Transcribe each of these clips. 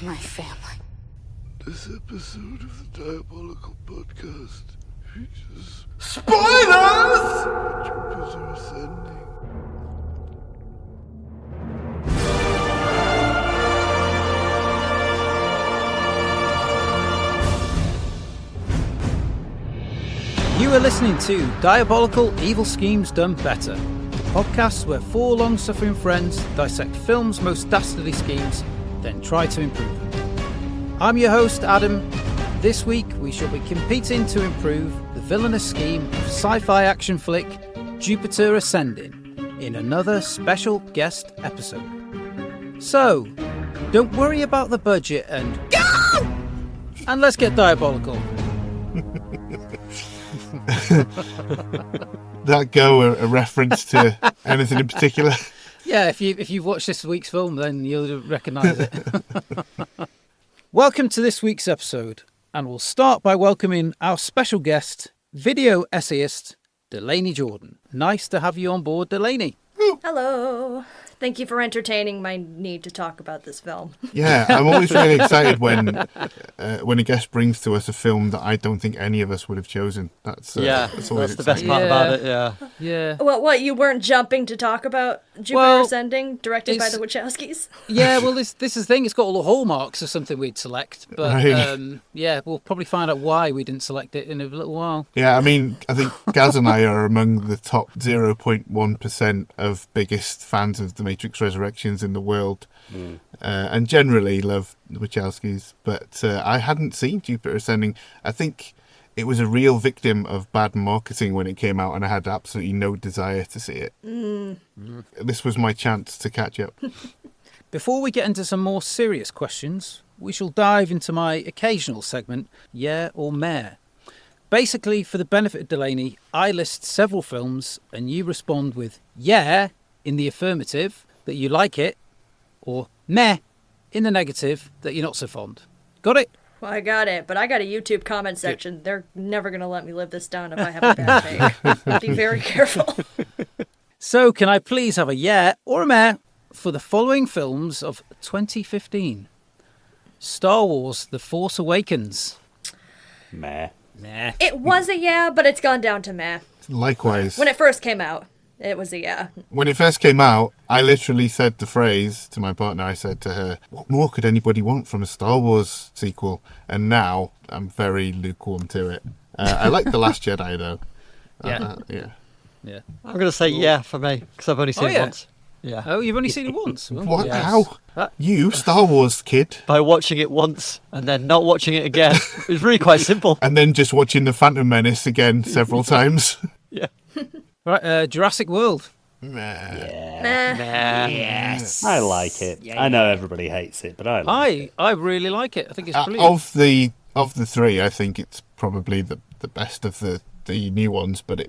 to my family. This episode of the Diabolical Podcast features spoilers! Jupiter ascending. You are listening to Diabolical Evil Schemes Done Better, the podcast where four long-suffering friends dissect film's most dastardly schemes, then try to improve them. I'm your host, Adam. This week we shall be competing to improve the villainous scheme of sci-fi action flick Jupiter Ascending in another special guest episode. So, don't worry about the budget and go! And let's get diabolical. That go a reference to anything in particular? Yeah, if you've watched this week's film, then you'll recognise it. Welcome to this week's episode, and we'll start by welcoming our special guest, video essayist Delaney Jordan. Nice to have you on board, Delaney. Hello. Thank you for entertaining my need to talk about this film. Yeah, I'm always really excited when a guest brings to us a film that I don't think any of us would have chosen. That's always the best part about it. Yeah. Well, what, you weren't jumping to talk about Jupiter Ascending, directed by the Wachowskis? Yeah, well, this is the thing. It's got all the hallmarks of something we'd select. But, yeah, we'll probably find out why we didn't select it in a little while. Yeah, I mean, I think Gaz and I are among the top 0.1% of biggest fans of the Matrix Resurrections in the world, and generally love the Wachowskis, but I hadn't seen Jupiter Ascending. I think it was a real victim of bad marketing when it came out, and I had absolutely no desire to see it. This was my chance to catch up. Before we get into some more serious questions, we shall dive into my occasional segment, Yeah or Meh. Basically, for the benefit of Delaney, I list several films and you respond with yeah in the affirmative, that you like it, or meh in the negative, that you're not so fond. Got it? Well, I got it, but I got a YouTube comment section. They're never going to let me live this down if I have a bad take. Be very careful. So, can I please have a yeah or a meh for the following films of 2015? Star Wars The Force Awakens. Meh. Meh. It was a yeah, but it's gone down to meh. Likewise. When it first came out, it was a yeah. When it first came out, I literally said the phrase to my partner. I said to her, what more could anybody want from a Star Wars sequel? And now I'm very lukewarm to it. I like The Last Jedi, though. Yeah. Yeah. I'm going to say yeah for me, because I've only seen it once. Yeah. Oh, you've only seen it once? Well, What? yes. How? You, Star Wars kid? By watching it once and then not watching it again. It was really quite simple. And then just watching The Phantom Menace again several times. Yeah. Right, Jurassic World. Meh. I like it. I know everybody hates it, but I like it. I really like it. I think it's brilliant. Of the three, I think it's probably the best of the new ones. But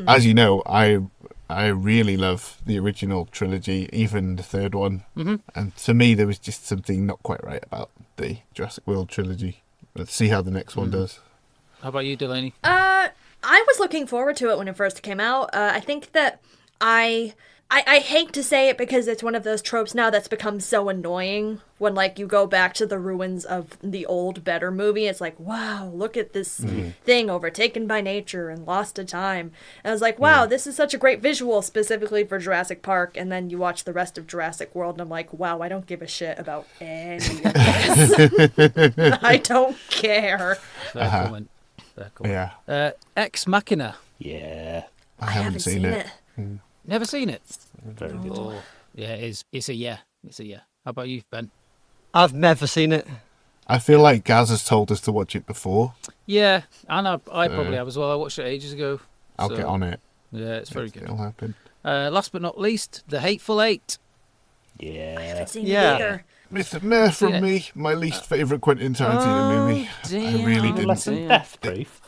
as you know, I really love the original trilogy, even the third one. And to me, there was just something not quite right about the Jurassic World trilogy. Let's see how the next one does. How about you, Delaney? I was looking forward to it when it first came out. I think that I hate to say it because it's one of those tropes now that's become so annoying when, like, you go back to the ruins of the old, better movie. It's like, wow, look at this thing overtaken by nature and lost to time. And I was like, wow, this is such a great visual specifically for Jurassic Park. And then you watch the rest of Jurassic World and I'm like, wow, I don't give a shit about any of this. I don't care. Fair comment. Yeah. Ex Machina. Yeah. I haven't seen it. Never seen it? Very good. Oh, yeah, it is. It's a yeah. It's a yeah. How about you, Ben? I've never seen it. I feel like Gaz has told us to watch it before. Yeah, and I probably have as well. I watched it ages ago. I'll get on it. Yeah, it's very good. It'll happen. Last but not least, The Hateful Eight. Yeah. I haven't seen Yeah. it either. Mr. Meh from me, my least favourite Quentin Tarantino movie. Damn. I really Less didn't. than Death Proof.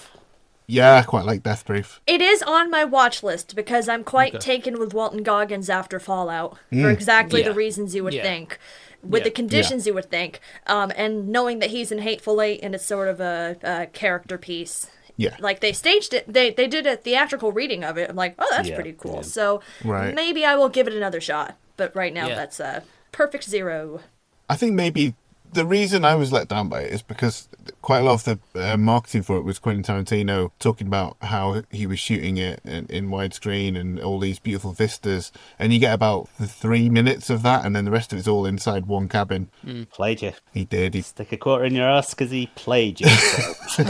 Yeah, I quite like Death Brief. It is on my watch list because I'm quite taken with Walton Goggins after Fallout for exactly the reasons you would think, with the conditions you would think, and knowing that he's in Hateful Eight and it's sort of a character piece. Yeah. Like, they staged it, they did a theatrical reading of it. I'm like, oh, that's pretty cool. Yeah. So maybe I will give it another shot. But right now, that's a perfect 0. I think maybe The reason I was let down by it is because quite a lot of the marketing for it was Quentin Tarantino talking about how he was shooting it in widescreen and all these beautiful vistas, and you get about 3 minutes of that, and then the rest of it's all inside one cabin. Played you. He did. He Stick a quarter in your ass because he played you. So.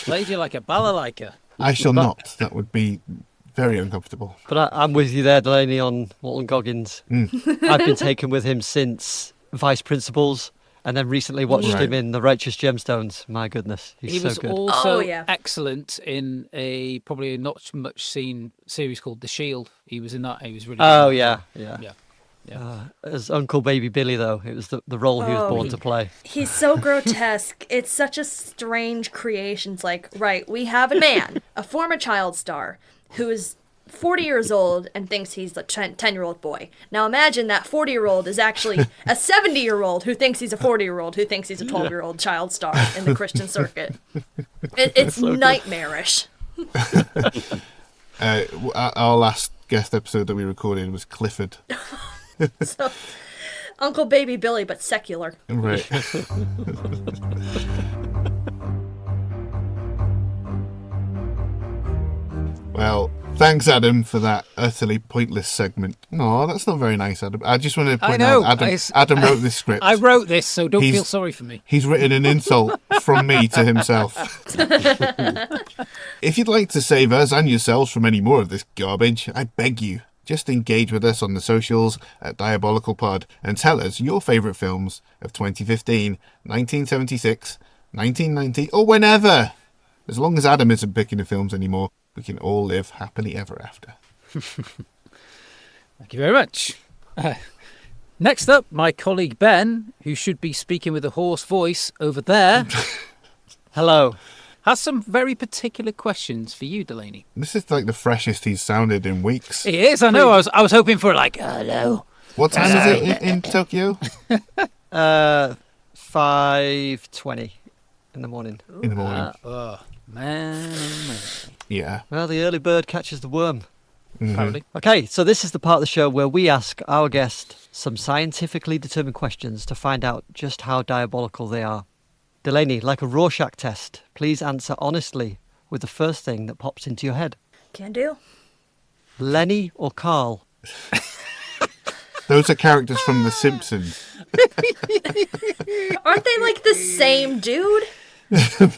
Played you like a balalaika. I shall not. That would be very uncomfortable. But I'm with you there, Delaney, on Walton Goggins. I've been taken with him since Vice Principals, and then recently watched him in The Righteous Gemstones. My goodness, he's He so was good. also Oh, yeah. excellent in a probably not much seen series called The Shield. He was in that. He was really Oh, good. yeah. Yeah. As Uncle Baby Billy, though, it was the role he was born to play. He's so grotesque. It's such a strange creation. It's like, right, we have a man, a former child star, who is 40 years old and thinks he's a 10-year-old boy. Now imagine that 40-year-old is actually a 70-year-old who thinks he's a 40-year-old who thinks he's a 12-year-old child star in the Christian circuit. It's nightmarish. Our last guest episode that we recorded was Clifford. So, Uncle Baby Billy, but secular. Right. Well, thanks, Adam, for that utterly pointless segment. No, that's not very nice, Adam. I just want to point out, Adam wrote this script. I wrote this, so don't feel sorry for me. He's written an insult from me to himself. If you'd like to save us and yourselves from any more of this garbage, I beg you, just engage with us on the socials at Diabolical Pod and tell us your favourite films of 2015, 1976, 1990, or whenever. As long as Adam isn't picking the films anymore, we can all live happily ever after. Thank you very much. Next up, my colleague Ben, who should be speaking with a hoarse voice over there, Hello. has some very particular questions for you, Delaney. This is like the freshest he's sounded in weeks. It is, I know. I was hoping for like, hello. What time is it in Tokyo? 5:20 in the morning. In the morning. Oh, man. Yeah. Well, the early bird catches the worm. Apparently. Okay, so this is the part of the show where we ask our guest some scientifically determined questions to find out just how diabolical they are. Delaney, like a Rorschach test, please answer honestly with the first thing that pops into your head. Can do. Lenny or Carl? Those are characters from The Simpsons. Aren't they like the same dude?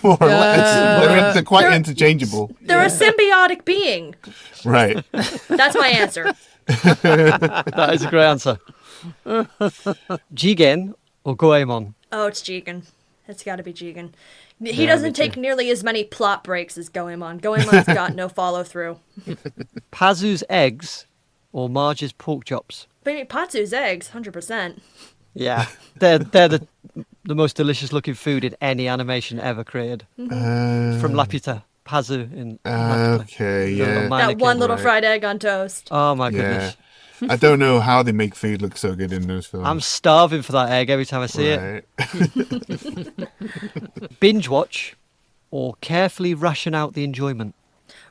More or less. They're quite interchangeable. They're a symbiotic being. Right. That's my answer. That is a great answer. Jigen or Goemon? Oh, it's Jigen. It's got to be Jigen. He doesn't take nearly as many plot breaks as Goemon. Goemon's got no follow through. Pazu's eggs or Marge's pork chops? But I mean, Patsu's eggs, 100%. Yeah, they're the most delicious looking food in any animation ever created. From Laputa, Pazu in Laputa. Okay, The little yeah. mannequin. That one little right. fried egg on toast. Oh my Yeah. goodness. I don't know how they make food look so good in those films. I'm starving for that egg every time I see it. Right. Binge watch or carefully ration out the enjoyment?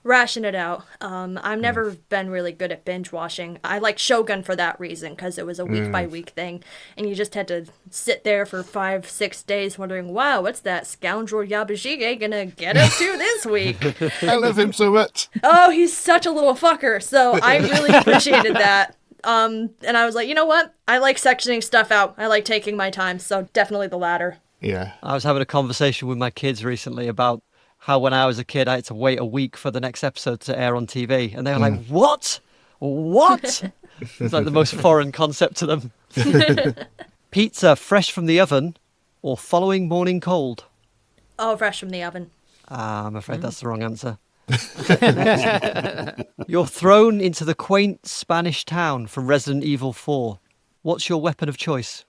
Ration it out. I've never been really good at binge watching. I like Shogun for that reason, because it was a week by week thing, and you just had to sit there for 5-6 days wondering, wow, what's that scoundrel Yabashige gonna get up to this week? I love him so much. Oh, he's such a little fucker. So I really appreciated that. And I was like, you know what? I like sectioning stuff out. I like taking my time. So definitely the latter. Yeah. I was having a conversation with my kids recently about how when I was a kid I had to wait a week for the next episode to air on TV, and they were like, "What? What?" It's like the most foreign concept to them. Pizza fresh from the oven or following morning cold? Oh, fresh from the oven. I'm afraid that's the wrong answer. You're thrown into the quaint Spanish town from Resident Evil 4. What's your weapon of choice?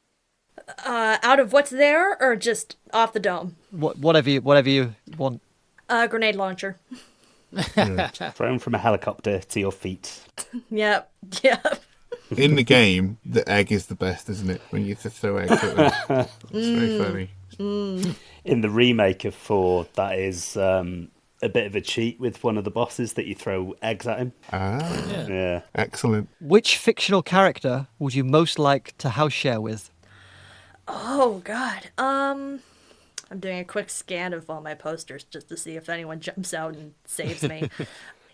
Out of what's there, or just off the dome? Whatever you want. Grenade launcher. Thrown from a helicopter to your feet. Yep. Yep. In the game, the egg is the best, isn't it? When you have to throw eggs at them. It's very funny. In the remake of 4, that is a bit of a cheat with one of the bosses that you throw eggs at him. Ah, Yeah. excellent. Which fictional character would you most like to house share with? Oh God. I'm doing a quick scan of all my posters just to see if anyone jumps out and saves me.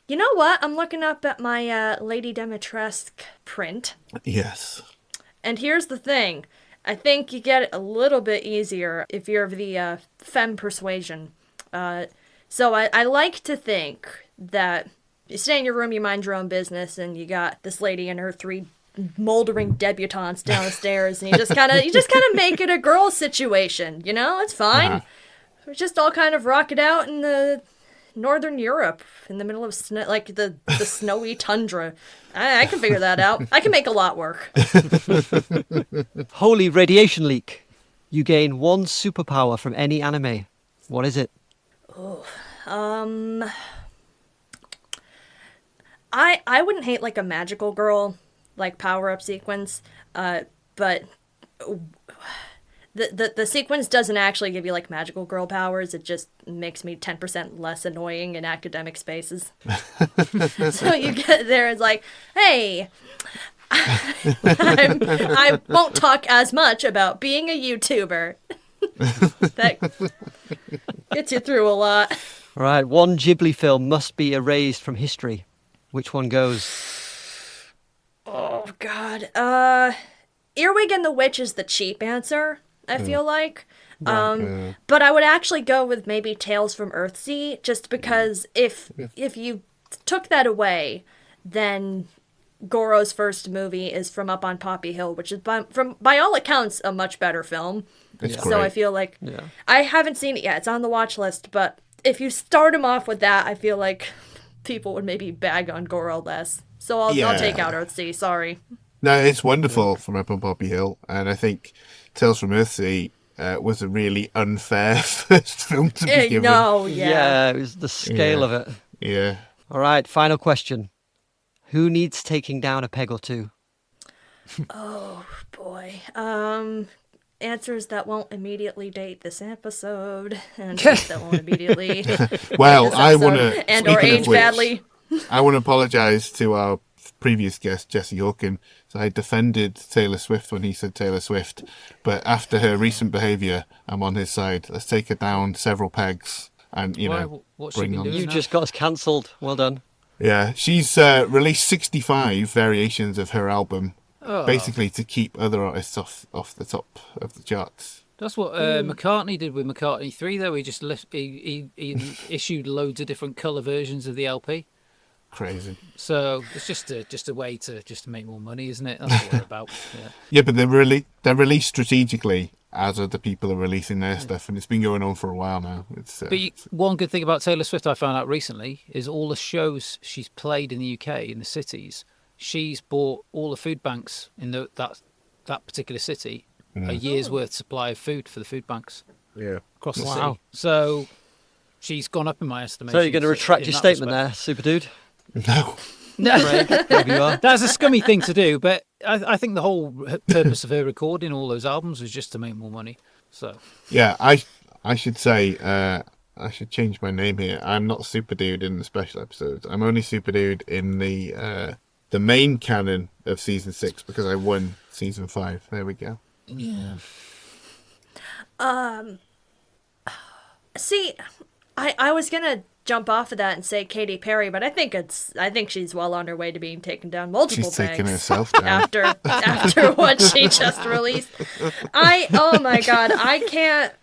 You know what? I'm looking up at my Lady Dimitrescu print. Yes. And here's the thing. I think you get it a little bit easier if you're of the femme persuasion. So I like to think that you stay in your room, you mind your own business, and you got this lady and her 3 moldering debutantes downstairs, and you just kind of make it a girl situation. You know, it's fine. We just all kind of rock it out in the northern Europe in the middle of snow, like the snowy tundra. I can figure that out. I can make a lot work. Holy radiation leak. You gain 1 superpower from any anime. What is it? I wouldn't hate like a magical girl like power up sequence, but the sequence doesn't actually give you like magical girl powers. It just makes me 10% less annoying in academic spaces. So you get there, it's like, hey, I won't talk as much about being a YouTuber. That gets you through a lot. Right, 1 Ghibli film must be erased from history. Which one goes? Oh God, Earwig and the Witch is the cheap answer, I feel like. But I would actually go with maybe Tales from Earthsea, just because if you took that away, then Goro's first movie is From Up on Poppy Hill, which is by all accounts a much better film. It's So great. I feel like I haven't seen it yet. It's on the watch list, but if you start him off with that, I feel like people would maybe bag on Goro less. So I'll take out Earthsea. Sorry. No, it's wonderful from Up on Poppy Hill, and I think Tales from Earthsea was a really unfair first film to be given. No, yeah. It was the scale of it. Yeah. All right, final question. Who needs taking down a peg or 2? Oh boy. Answers that won't immediately date this episode, and that won't immediately. Well, I want to and or age badly. I want to apologise to our previous guest Jesse Hawken. So I defended Taylor Swift when he said Taylor Swift, but after her recent behaviour, I'm on his side. Let's take her down several pegs, and What's she bring been on. doing? You now? just got us cancelled. Well done. Yeah, she's released 65 variations of her album, Oh. basically to keep other artists off the top of the charts. That's what McCartney did with McCartney 3, though. He just he issued loads of different colour versions of the LP. Crazy. So it's just a way to make more money, isn't it? That's what they're about. Yeah. Yeah, but they're released strategically as other people are releasing their stuff, and it's been going on for a while now. One good thing about Taylor Swift I found out recently is all the shows she's played in the UK, in the cities, she's bought all the food banks in that particular city a year's worth supply of food for the food banks across the city. So she's gone up in my estimation. So you're going to retract your statement there, super dude? No. Craig, wherever you are. That's a scummy thing to do, but I think the whole purpose of her recording all those albums was just to make more money. So Yeah, I should say I should change my name here. I'm not Super Dude in the special episodes. I'm only Super Dude in the main canon of season 6 because I won season 5. There we go. yeah. See, I was gonna jump off of that and say Katy Perry, but I think she's well on her way to being taken down multiple She's taking pegs herself down. after what she just released. Oh my God, I can't.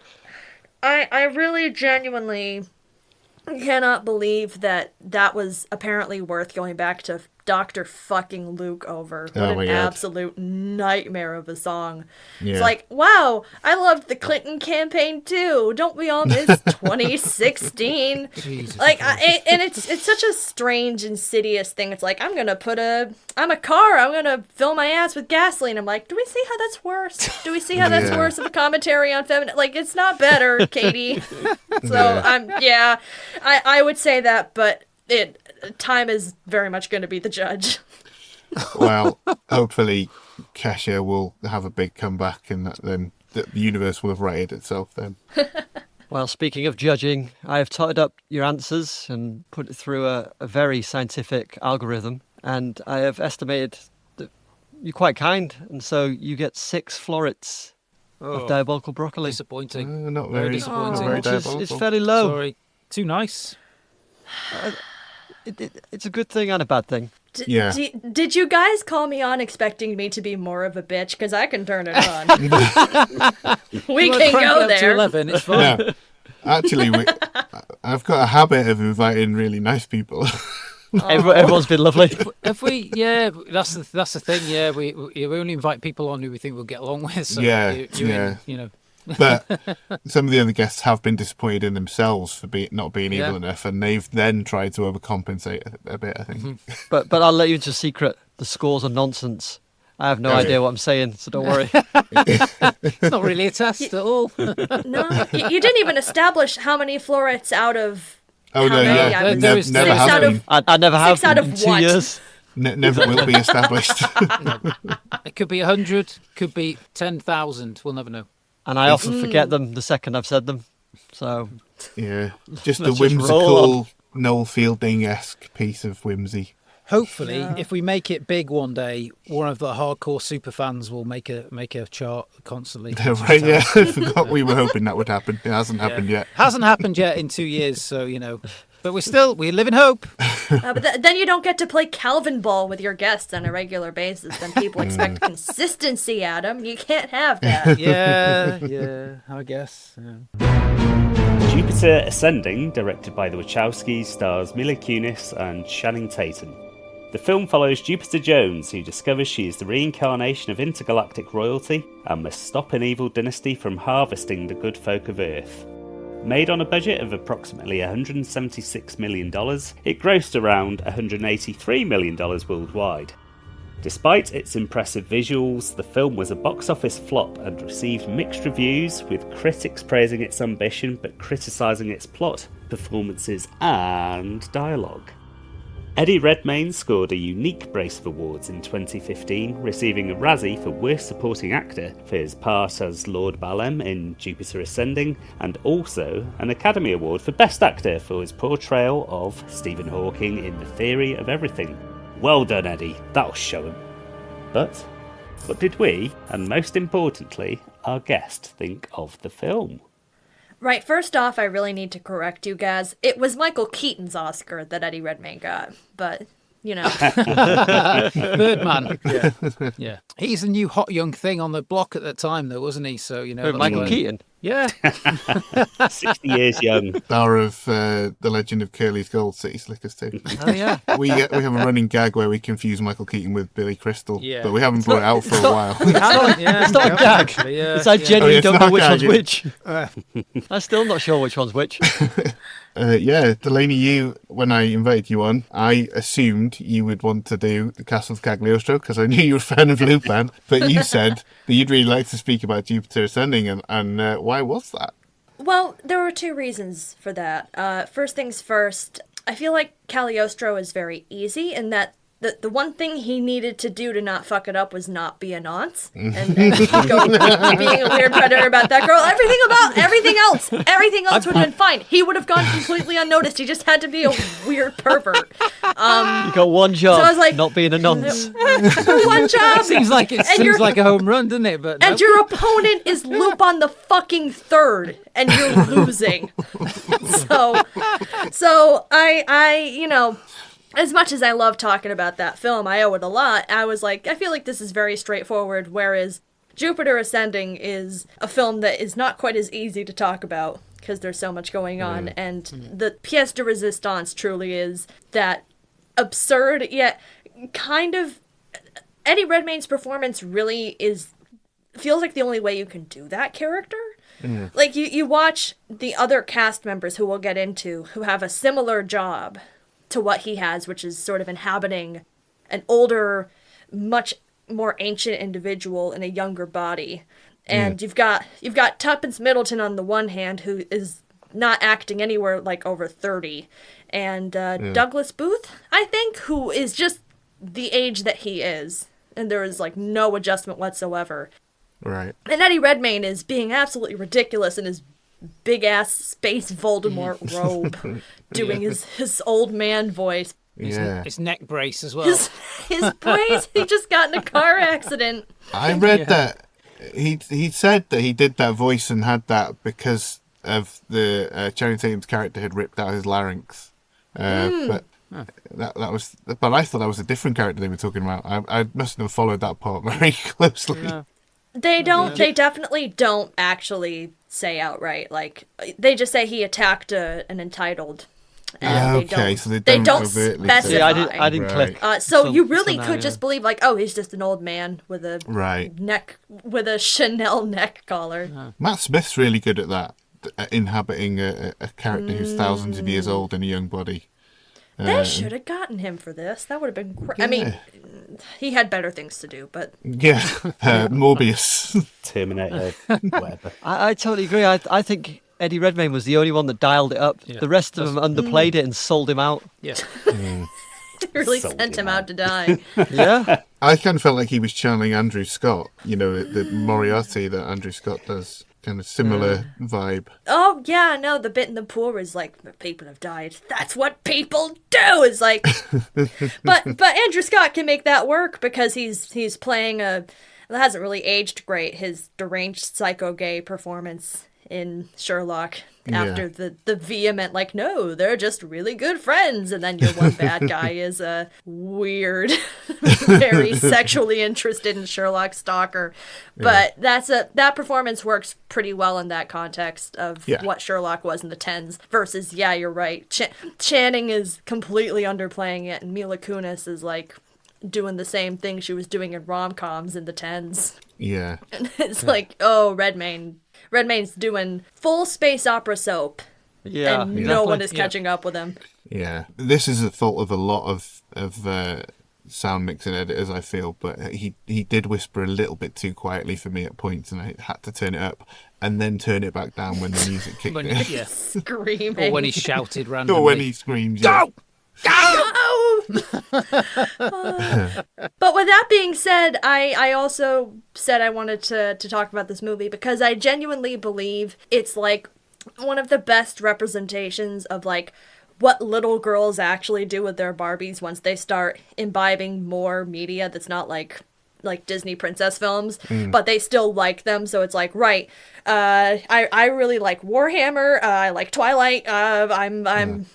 I really genuinely cannot believe that was apparently worth going back to Dr. fucking Luke over. What Oh my an God. absolute nightmare of a song. Yeah. It's like, wow, I loved the Clinton campaign too. Don't we all miss 2016? Jesus Like, Christ. and it's such a strange, insidious thing. It's like, I'm a car. I'm gonna fill my ass with gasoline. I'm like, do we see how that's worse? Do we see how that's Yeah. worse of a commentary on feminine? Like, it's not better, Katie. So I would say that, but time is very much going to be the judge. Well, hopefully Kesha will have a big comeback and then the universe will have righted itself then. Well, speaking of judging, I have totted up your answers and put it through a very scientific algorithm, and I have estimated that you're quite kind, and so you get 6 florets. of Diabolical Broccoli. Disappointing. Not Very very disappointing. not very It's diabolical. fairly low. Sorry. Too nice. It's a good thing and a bad thing. Yeah. Did you guys call me on expecting me to be more of a bitch? Because I can turn it on. We can Crank it go up to there. 11. It's fine. Yeah. Actually, I've got a habit of inviting really nice people. Everyone's been lovely. Have we? Yeah, that's the thing. Yeah, we only invite people on who we think we'll get along with. So Yeah, you yeah. you know. But some of the other guests have been disappointed in themselves for not being Yeah. evil enough, and they've then tried to overcompensate a bit, I think. But I'll let you into a secret. The scores are nonsense. I have no idea what I'm saying, so don't worry. It's not really a test at all. No, you didn't even establish how many florets out of. Oh, no, How many? yeah. I There Ne- is never 6 has out been. of- I never have 6 out been of in 2 what? years. Never will be established. It could be 100, could be 10,000. We'll never know. And I often forget them the second I've said them. So Yeah. Just a Let's just roll whimsical Noel Fielding-esque piece of whimsy. Hopefully, if we make it big one day, one of the hardcore super fans will make a chart constantly. Right, yeah. I forgot we were hoping that would happen. It hasn't happened yet. Hasn't happened yet in 2 years, so But we live in hope. But then you don't get to play Calvin Ball with your guests on a regular basis. Then people expect consistency, Adam. You can't have that. Yeah, I guess. Yeah. Jupiter Ascending, directed by the Wachowskis, stars Mila Kunis and Channing Tatum. The film follows Jupiter Jones, who discovers she is the reincarnation of intergalactic royalty and must stop an evil dynasty from harvesting the good folk of Earth. Made on a budget of approximately $176 million, it grossed around $183 million worldwide. Despite its impressive visuals, the film was a box office flop and received mixed reviews, with critics praising its ambition but criticising its plot, performances and dialogue. Eddie Redmayne scored a unique brace of awards in 2015, receiving a Razzie for Worst Supporting Actor for his part as Lord Balem in Jupiter Ascending, and also an Academy Award for Best Actor for his portrayal of Stephen Hawking in The Theory of Everything. Well done, Eddie, that'll show him. But what did we, and most importantly, our guest, think of the film? Right, first off, I really need to correct you guys. It was Michael Keaton's Oscar that Eddie Redmayne got, but, Birdman. Yeah. He's the new hot young thing on the block at the time, though, wasn't he? So, that's Michael why- Keaton. Yeah. 60 years young. Star of The Legend of Curly's Gold, City Slickers too. Oh yeah. We have a running gag where we confuse Michael Keaton with Billy Crystal, Yeah. but we haven't brought it out for a while. It's not a gag. Yeah. It's I genuinely it's don't not know a which gag, one's yeah. which. I'm still not sure which one's which. Yeah, Delaney, when I invited you on, I assumed you would want to do the Castle of Cagliostro because I knew you were a fan of Lupin, but you said that you'd really like to speak about Jupiter Ascending, and why was that? Well, there were 2 reasons for that. First things first, I feel like Cagliostro is very easy in that the one thing he needed to do to not fuck it up was not be a nonce and go being a weird predator about that girl. Everything else would have been fine. He would have gone completely unnoticed. He just had to be a weird pervert. You got one job, So I was like, not being a nonce. One job. Seems like a home run, doesn't it? But And nope. your opponent is Lupin the fucking third, and you're losing. So I as much as I love talking about that film, I owe it a lot. I was like, I feel like this is very straightforward, whereas Jupiter Ascending is a film that is not quite as easy to talk about because there's so much going on, and the pièce de résistance truly is that absurd yet kind of Eddie Redmayne's performance really feels like the only way you can do that character. Like you watch the other cast members who we'll get into who have a similar job to what he has, which is sort of inhabiting an older, much more ancient individual in a younger body. And you've got Tuppence Middleton on the one hand, who is not acting anywhere like over 30, and Douglas Booth, I think, who is just the age that he is, and there is like no adjustment whatsoever. Right. And Eddie Redmayne is being absolutely ridiculous in his big-ass space Voldemort robe, doing his old man voice. Yeah. His neck brace as well. His brace, he just got in a car accident. I read that he said that he did that voice and had that because of the Channing Tatum's character had ripped out his larynx. But that was. But I thought that was a different character they were talking about. I mustn't have followed that part very closely. No. They don't. They definitely don't actually say outright. Like they just say he attacked an entitled. And So they don't overtly specify. say Yeah, I didn't Right. click. So you Some- really somehow, could yeah. just believe like, oh, he's just an old man with a Right. neck with a Chanel neck collar. Matt Smith's really good at that, at inhabiting a character who's thousands of years old in a young body. They should have gotten him for this. That would have been. I mean, he had better things to do, but Yeah, Morbius. Terminator, whatever. I totally agree. I think Eddie Redmayne was the only one that dialed it up. Yeah. The rest of them underplayed it and sold him out. Yeah. really Sold sent him him out. out to die. Yeah. I kind of felt like he was channeling Andrew Scott. You know, the Moriarty that Andrew Scott does. Kind of similar vibe. Oh yeah, no, the bit in the pool is like people have died. That's what people do. It's like, but Andrew Scott can make that work because he's playing a that hasn't really aged great. His deranged psycho gay performance in Sherlock after the vehement like, no, they're just really good friends, and then your one bad guy is a weird, very sexually interested in Sherlock stalker. But that performance works pretty well in that context of what Sherlock was in the 10s versus, yeah, you're right. Channing is completely underplaying it, and Mila Kunis is like doing the same thing she was doing in rom-coms in the 10s. Yeah. And it's like, oh, Redmayne's doing full space opera soap, Yeah. and no exactly. one is Yeah. catching up with him. Yeah. This is the fault of a lot of sound mixing editors, I feel, but he did whisper a little bit too quietly for me at points, and I had to turn it up and then turn it back down when the music kicked When, in. yeah. Screaming. Or when he shouted randomly. Or when he screams. Go! Oh! But with that being said, I also said I wanted to talk about this movie because I genuinely believe it's like one of the best representations of like what little girls actually do with their Barbies once they start imbibing more media that's not like Disney princess films, but they still like them. So it's like, right, I really like Warhammer, I like Twilight, I'm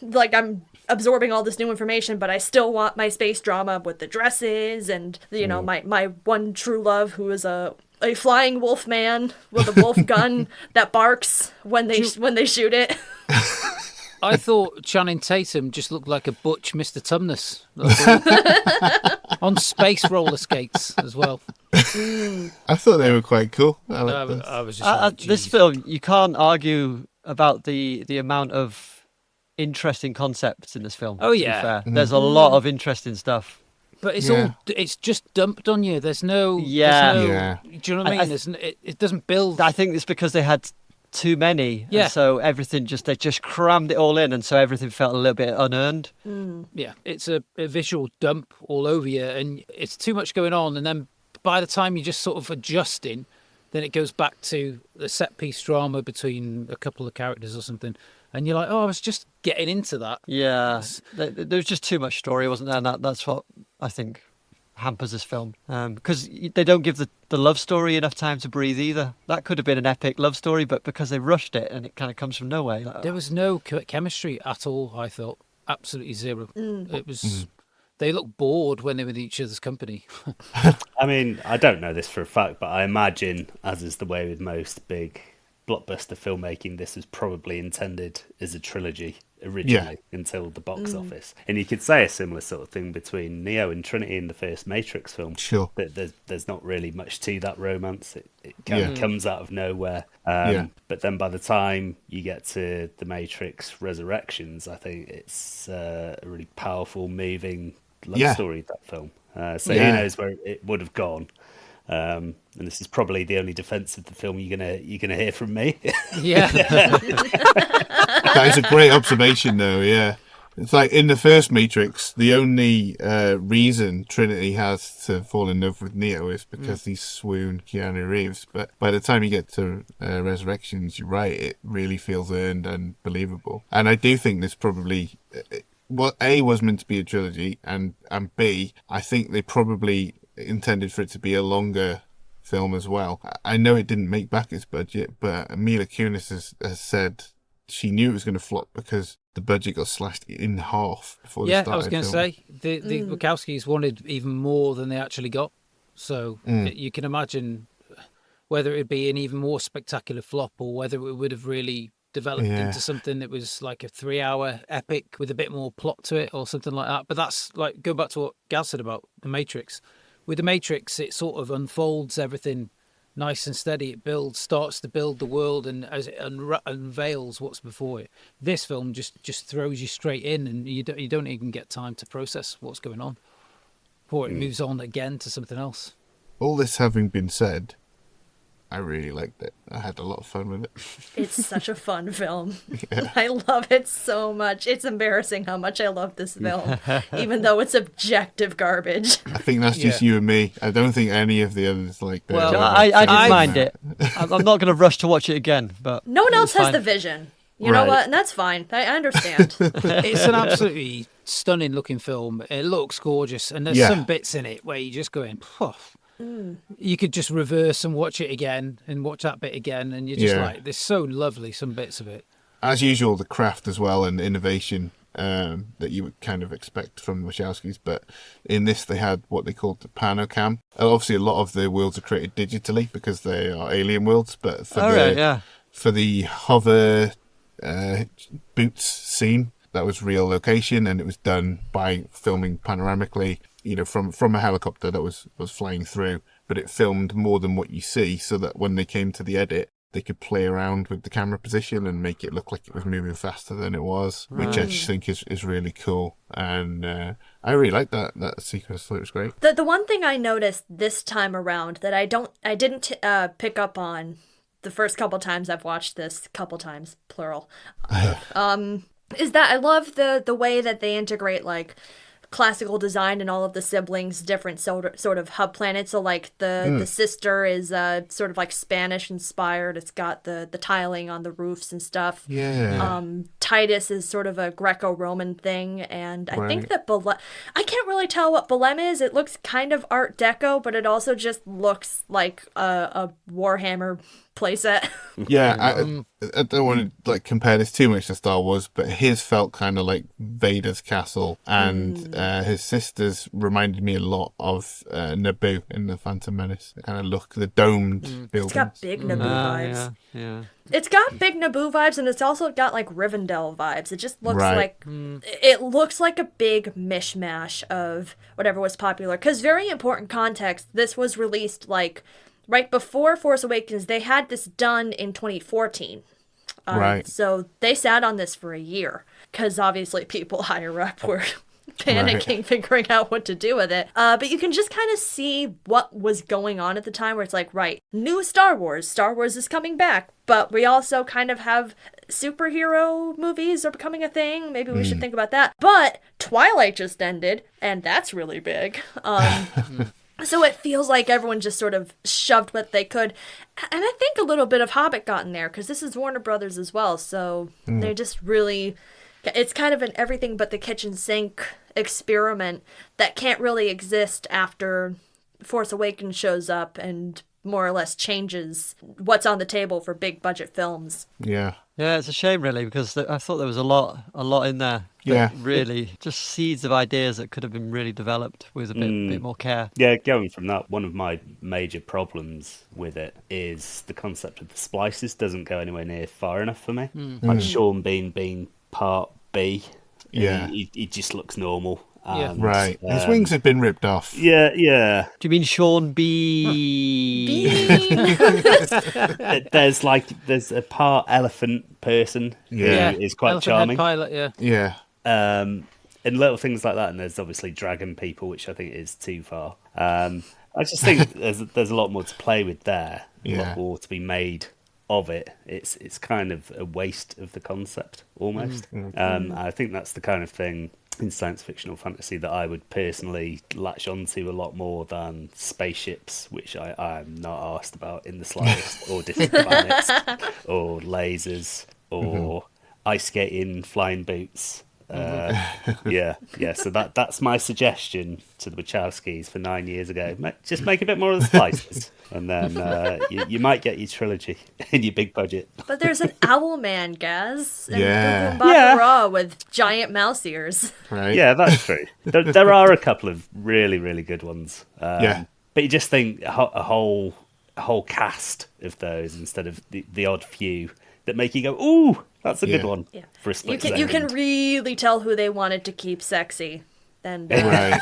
absorbing all this new information, but I still want my space drama with the dresses and, you know, my one true love who is a flying wolf man with a wolf gun that barks when they shoot it. I thought Channing Tatum just looked like a butch Mr. Tumnus. On space roller skates as well. I thought they were quite cool. I like this. I was just like, This "Geez." film, you can't argue about the amount of interesting concepts in this film. Oh, to be yeah. fair. There's a lot of interesting stuff. But it's Yeah. it's just dumped on you. There's no... Yeah. There's no, Yeah. Do you know what I mean? It doesn't build... I think it's because they had too many. Yeah. And so they just crammed it all in, and so everything felt a little bit unearned. Yeah, it's a visual dump all over you, and it's too much going on. And then by the time you're just sort of adjusting, then it goes back to the set piece drama between a couple of characters or something. And you're like, oh, I was just getting into that. Yeah. There was just too much story, wasn't there? And that's what I think hampers this film. Because they don't give the love story enough time to breathe either. That could have been an epic love story, but because they rushed it and it kind of comes from nowhere. Like, There was no chemistry at all, I thought. Absolutely zero. It was... They looked bored when they were in each other's company. I mean, I don't know this for a fact, but I imagine, as is the way with most big blockbuster filmmaking, this was probably intended as a trilogy originally until the box office. And you could say a similar sort of thing between Neo and Trinity in the first Matrix film. Sure. There's not really much to that romance. It kind of comes out of nowhere. But then by the time you get to the Matrix Resurrections, I think it's a really powerful, moving love story, that film. So who knows where it would have gone. And this is probably the only defense of the film you're gonna hear from me. Yeah. That is a great observation, though. Yeah, it's like in the first Matrix, the only reason Trinity has to fall in love with Neo is because he swooned Keanu Reeves. But by the time you get to Resurrections, you're right; it really feels earned and believable. And I do think this probably, A, was meant to be a trilogy, and B, I think they probably intended for it to be a longer film as well. I know it didn't make back its budget, but Mila Kunis has said she knew it was going to flop because the budget got slashed in half before they started. Yeah, I was going to say, the Wachowskis wanted even more than they actually got. So you can imagine whether it would be an even more spectacular flop or whether it would have really developed into something that was like a 3-hour epic with a bit more plot to it or something like that. But that's like, go back to what Gaz said about The Matrix. With The Matrix, it sort of unfolds everything nice and steady. It starts to build the world, and as it unveils what's before it. This film just throws you straight in, and you don't even get time to process what's going on before it moves on again to something else. All this having been said, I really liked it. I had a lot of fun with it. It's such a fun film. I love it so much. It's embarrassing how much I love this film, even though it's objective garbage. I think that's just you and me. I don't think any of the others like that. Well, I didn't mind it. I'm not going to rush to watch it again, but no one else has fine. the vision. You know what? And that's fine. I understand. It's an absolutely stunning looking film. It looks gorgeous, and there's some bits in it where you're just going, you could just reverse and watch it again and watch that bit again, and you're just like, there's so lovely some bits of it. As usual, the craft as well and innovation that you would kind of expect from the Wachowskis, but in this they had what they called the panocam. Obviously, a lot of the worlds are created digitally because they are alien worlds, but for the hover boots scene, that was real location, and it was done by filming panoramically, from a helicopter that was flying through, but it filmed more than what you see, so that when they came to the edit, they could play around with the camera position and make it look like it was moving faster than it was, which I just think is really cool. And I really liked that sequence. I thought it was great. The one thing I noticed this time around that I didn't pick up on the first couple times I've watched this, plural, is that I love the way that they integrate like classical design and all of the siblings' different sort of hub planets. So like the sister is sort of like Spanish inspired. It's got the tiling on the roofs and stuff. Titus is sort of a Greco-Roman thing, and I think that I can't really tell what Balem is. It looks kind of Art Deco, but it also just looks like a Warhammer playset. I don't want to like compare this too much to Star Wars, but his felt kind of like Vader's castle, and his sister's reminded me a lot of Naboo in the Phantom Menace. The kind of look, the domed buildings. It's got big Naboo vibes. It's got big Naboo vibes, and it's also got like Rivendell vibes. It just looks it looks like a big mishmash of whatever was popular. Because very important context, this was released like right before Force Awakens. They had this done in 2014. So they sat on this for a year because obviously people higher up were panicking, figuring out what to do with it. But you can just kind of see what was going on at the time, where it's like, new Star Wars is coming back, but we also kind of have superhero movies are becoming a thing. Maybe we should think about that. But Twilight just ended, and that's really big. So it feels like everyone just sort of shoved what they could. And I think a little bit of Hobbit got in there, because this is Warner Brothers as well. So they just really... It's kind of an everything but the kitchen sink experiment that can't really exist after Force Awakens shows up and more or less changes what's on the table for big budget films. Yeah, it's a shame really, because I thought there was a lot in there. Really just seeds of ideas that could have been really developed with a bit more care. Yeah, going from that, one of my major problems with it is the concept of the splices doesn't go anywhere near far enough for me. Like Sean Bean being part B, he just looks normal. And, his wings have been ripped off. Do you mean Sean B? There's a part elephant person who is quite elephant charming. Pilot, and little things like that. And there's obviously dragon people, which I think is too far. I just think there's a lot more to play with there. A lot more to be made of it. It's kind of a waste of the concept almost. I think that's the kind of thing in science fiction or fantasy that I would personally latch onto a lot more than spaceships, which I'm not asked about in the slightest, or different planets, or lasers, or ice skating, flying boots. Yeah. So that's my suggestion to the Wachowskis for 9 years ago. Just make a bit more of the spices, and then you might get your trilogy in your big budget. But there's an owl man, Gaz. And Yeah. Baccarat with giant mouse ears. Right. Yeah, that's true. There are a couple of really, really good ones. Yeah. But you just think a whole cast of those instead of the odd few that make you go, ooh, that's a good one. Yeah. For a split You can second. really tell who they wanted to keep sexy. And Right.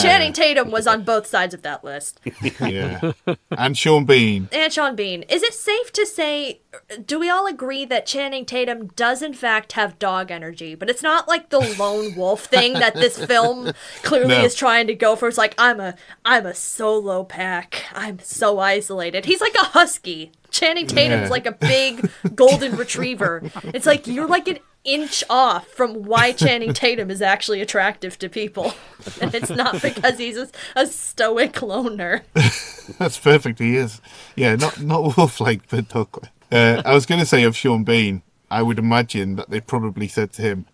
Channing Tatum was on both sides of that list. Yeah. And Sean Bean. And Sean Bean. Is it safe to say, do we all agree that Channing Tatum does in fact have dog energy? But it's not like the lone wolf thing that this film clearly No. is trying to go for. It's like, I'm a solo pack. I'm so isolated. He's like a husky. Channing Tatum's Yeah. like a big golden retriever. It's like, you're like an inch off from why Channing Tatum is actually attractive to people. And it's not because he's a stoic loner. That's perfect. He is. Yeah, not wolf-like, but dog-like. I was going to say of Sean Bean, I would imagine that they probably said to him,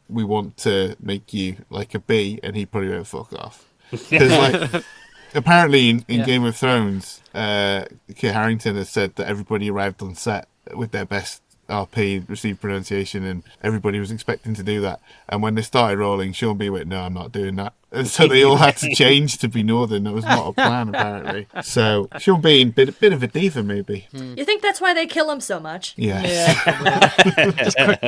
we want to make you like a bee, and he probably went, fuck off. Because, apparently in Game of Thrones, Kit Harington has said that everybody arrived on set with their best RP, received pronunciation, and everybody was expecting to do that. And when they started rolling, Sean Bean went, no, I'm not doing that. And so they all had to change to be Northern. That was not a plan, apparently. So Sean Bean, bit of a diva, maybe. You think that's why they kill him so much? Yes.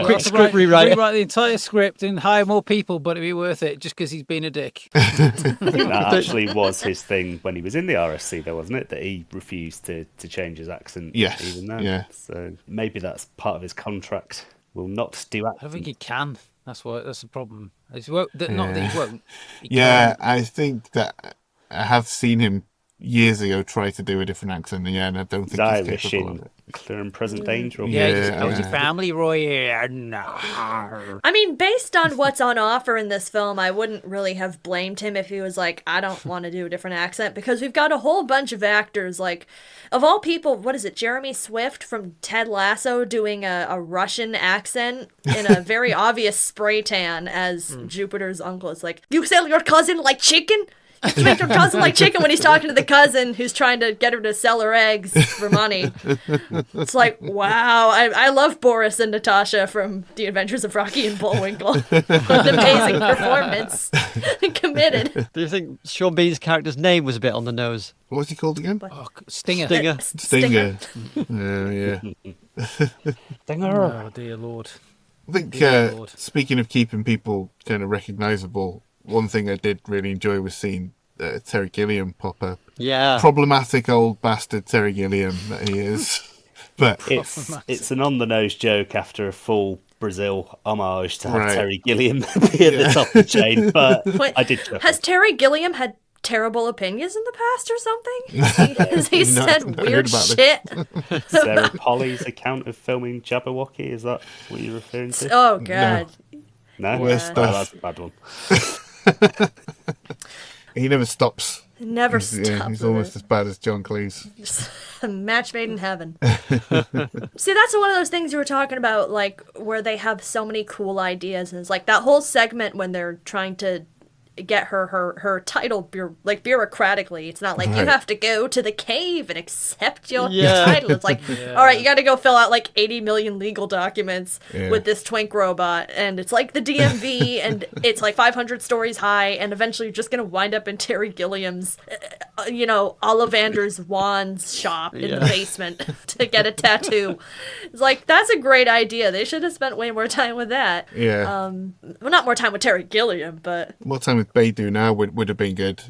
Quick script rewrite. Rewrite the entire script and hire more people, but it'd be worth it just because he's been a dick. I think that actually was his thing when he was in the RSC, though, wasn't it? That he refused to change his accent. Yes, Even then. yeah. So maybe that's part of his contract. Will not do I don't think accent. he can. That's the problem. Not that he won't. He Yeah, can't. I think that I have seen him years ago try to do a different accent, and I don't He's think he's Irish capable of in it. Clear and Present Danger. Or Yeah, Yeah, how's your yeah. family, Roy? No. I mean, based on what's on offer in this film, I wouldn't really have blamed him if he was like, I don't want to do a different accent, because we've got a whole bunch of actors, like, of all people, what is it, Jeremy Swift from Ted Lasso doing a Russian accent in a very obvious spray tan as Jupiter's uncle. It's like, you sell your cousin like chicken? You make your cousin like chicken when he's talking to the cousin who's trying to get her to sell her eggs for money. It's like, wow, I love Boris and Natasha from The Adventures of Rocky and Bullwinkle. What an amazing performance. Committed. Do you think Sean Bean's character's name was a bit on the nose? What was he called again? Oh, Stinger. Stinger. Stinger. Yeah. Oh, dear Lord. I think, Dear Lord. speaking of keeping people kind of recognisable, one thing I did really enjoy was seeing Terry Gilliam pop up. Yeah. Problematic old bastard Terry Gilliam that he is. But It's an on-the-nose joke after a full Brazil homage to have Right. Terry Gilliam be at the top of the chain, but Wait, I did chuckle. has Terry Gilliam had terrible opinions in the past or something? Has he No, said not weird heard about shit? Sarah Polly's account of filming Jabberwocky, is that what you're referring to? Oh, God. No? Worst Oh, stuff. that's a bad one. he never stops. Never He's, stop. he's almost as bad as John Cleese. A match made in heaven. See, that's one of those things you were talking about, like, where they have so many cool ideas. And it's like that whole segment when they're trying to get her title, bureaucratically. It's not like you Right. have to go to the cave and accept your Yeah. title. It's like, all right, you got to go fill out like 80 million legal documents Yeah. with this twink robot. And it's like the DMV and it's like 500 stories high. And eventually you're just going to wind up in Terry Gilliam's, Ollivander's Wands shop in the Yeah. basement to get a tattoo. It's like, that's a great idea. They should have spent way more time with that. Yeah. Well, not more time with Terry Gilliam, but What time with Beidou now would have been good.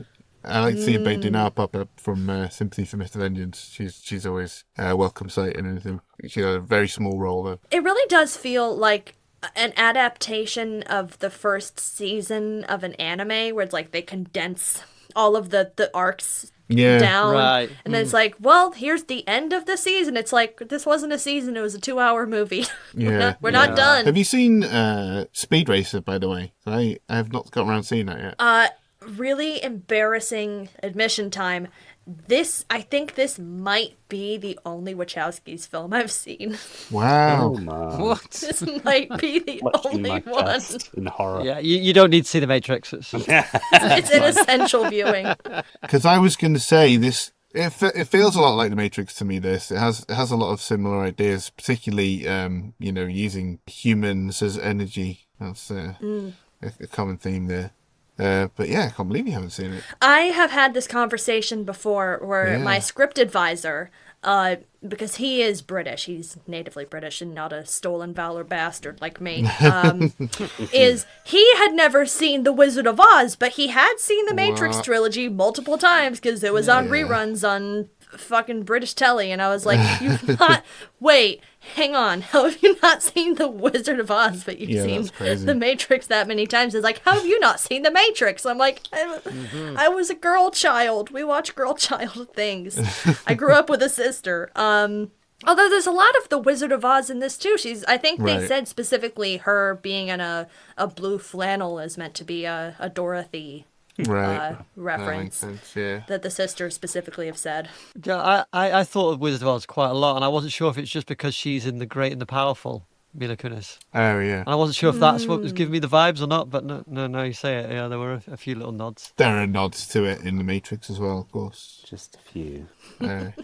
I like to see Beidou now pop up from Sympathy for Mr. Vengeance. She's always a welcome sight and anything. She had a very small role though. it really does feel like an adaptation of the first season of an anime where it's like they condense all of the arcs Yeah. down. Right. And then it's like, well, here's the end of the season. It's like, this wasn't a season, it was a 2-hour movie. Yeah. We're not done. Have you seen Speed Racer, by the way? I have not got around seeing that yet. Really embarrassing admission time. I think this might be the only Wachowskis film I've seen. Wow. Oh man. What? This might be the Clutching only my one. chest in horror. Yeah, you don't need to see The Matrix. It's It's an essential viewing. Because I was going to say this. It feels a lot like The Matrix to me. It has a lot of similar ideas, particularly using humans as energy. That's a common theme there. But yeah, I can't believe you haven't seen it. I have had this conversation before where my script advisor, because he is British, he's natively British and not a stolen valor bastard like me, he had never seen The Wizard of Oz, but he had seen the Matrix trilogy multiple times because it was on reruns on fucking British telly, and I was like, you've not, wait, hang on, how have you not seen The Wizard of Oz, but you've seen The Matrix that many times? It's like, how have you not seen The Matrix? I'm like, I was a girl child. We watch girl child things. I grew up with a sister. Although there's a lot of The Wizard of Oz in this too. I think they said specifically her being in a blue flannel is meant to be a Dorothy reference that makes sense, that the sisters specifically have said. Yeah, I thought of Wizard of Oz quite a lot, and I wasn't sure if it's just because she's in The Great and the Powerful, Mila Kunis. Oh, yeah. And I wasn't sure if that's what was giving me the vibes or not, but no, you say it. Yeah, there were a few little nods. There are nods to it in The Matrix as well, of course. Just a few.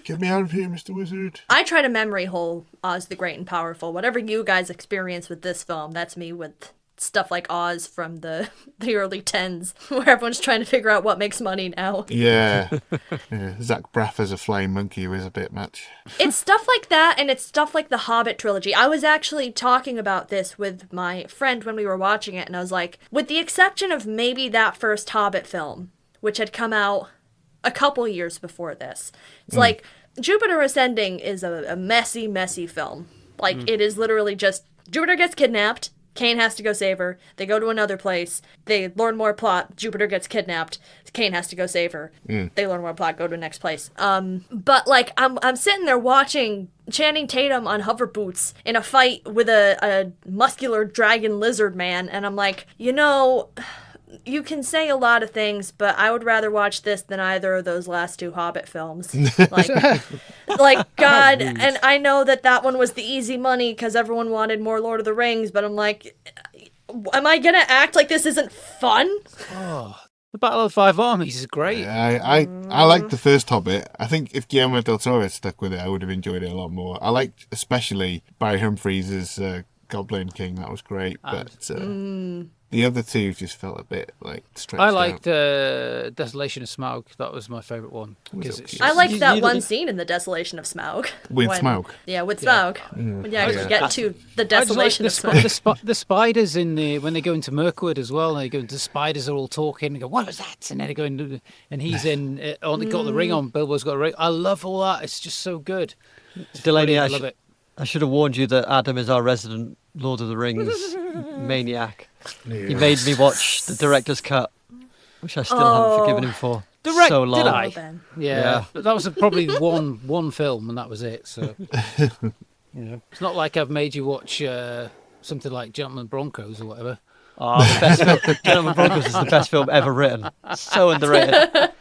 Get me out of here, Mr. Wizard. I try to memory hole Oz the Great and Powerful. Whatever you guys experience with this film, that's me with stuff like Oz from the early 10s, where everyone's trying to figure out what makes money now. Yeah. Zach Braff as a flying monkey was a bit much. It's stuff like that, and it's stuff like the Hobbit trilogy. I was actually talking about this with my friend when we were watching it, and I was like, with the exception of maybe that first Hobbit film, which had come out a couple years before this, it's like, Jupiter Ascending is a messy, messy film. Like, it is literally just, Jupiter gets kidnapped, Caine has to go save her. They go to another place. They learn more plot. Jupiter gets kidnapped. Caine has to go save her. They learn more plot. Go to the next place. But like I'm sitting there watching Channing Tatum on hover boots in a fight with a muscular dragon lizard man, and I'm like, you can say a lot of things, but I would rather watch this than either of those last two Hobbit films. Like God, and I know that one was the easy money because everyone wanted more Lord of the Rings, but I'm like, am I gonna act like this isn't fun? Oh, the Battle of the Five Armies is great. I like the first Hobbit. I think if Guillermo del Toro had stuck with it, I would have enjoyed it a lot more. I liked especially Barry Humphries' Goblin King. That was great, but the other two just felt a bit like stretched I liked out. Desolation of Smaug. That was my favourite one. Was okay. I liked that one scene in the Desolation of Smaug. With Smaug? Yeah, with Smaug. When you actually get to the Desolation of Smaug. The spiders when they go into Mirkwood as well, and they go into the spiders are all talking and go, what was that? And then they go into, and he's in, got the ring on, Bilbo's got a ring. I love all that. It's just so good. Delaney, I love it. I should have warned you that Adam is our resident Lord of the Rings maniac. Yeah. He made me watch the director's cut, which I still haven't forgiven him for. So long. Did I? Yeah. But that was probably one film, and that was it. So it's not like I've made you watch something like Gentleman Broncos or whatever. Oh, the best film. Gentleman Broncos is the best film ever written. So underrated.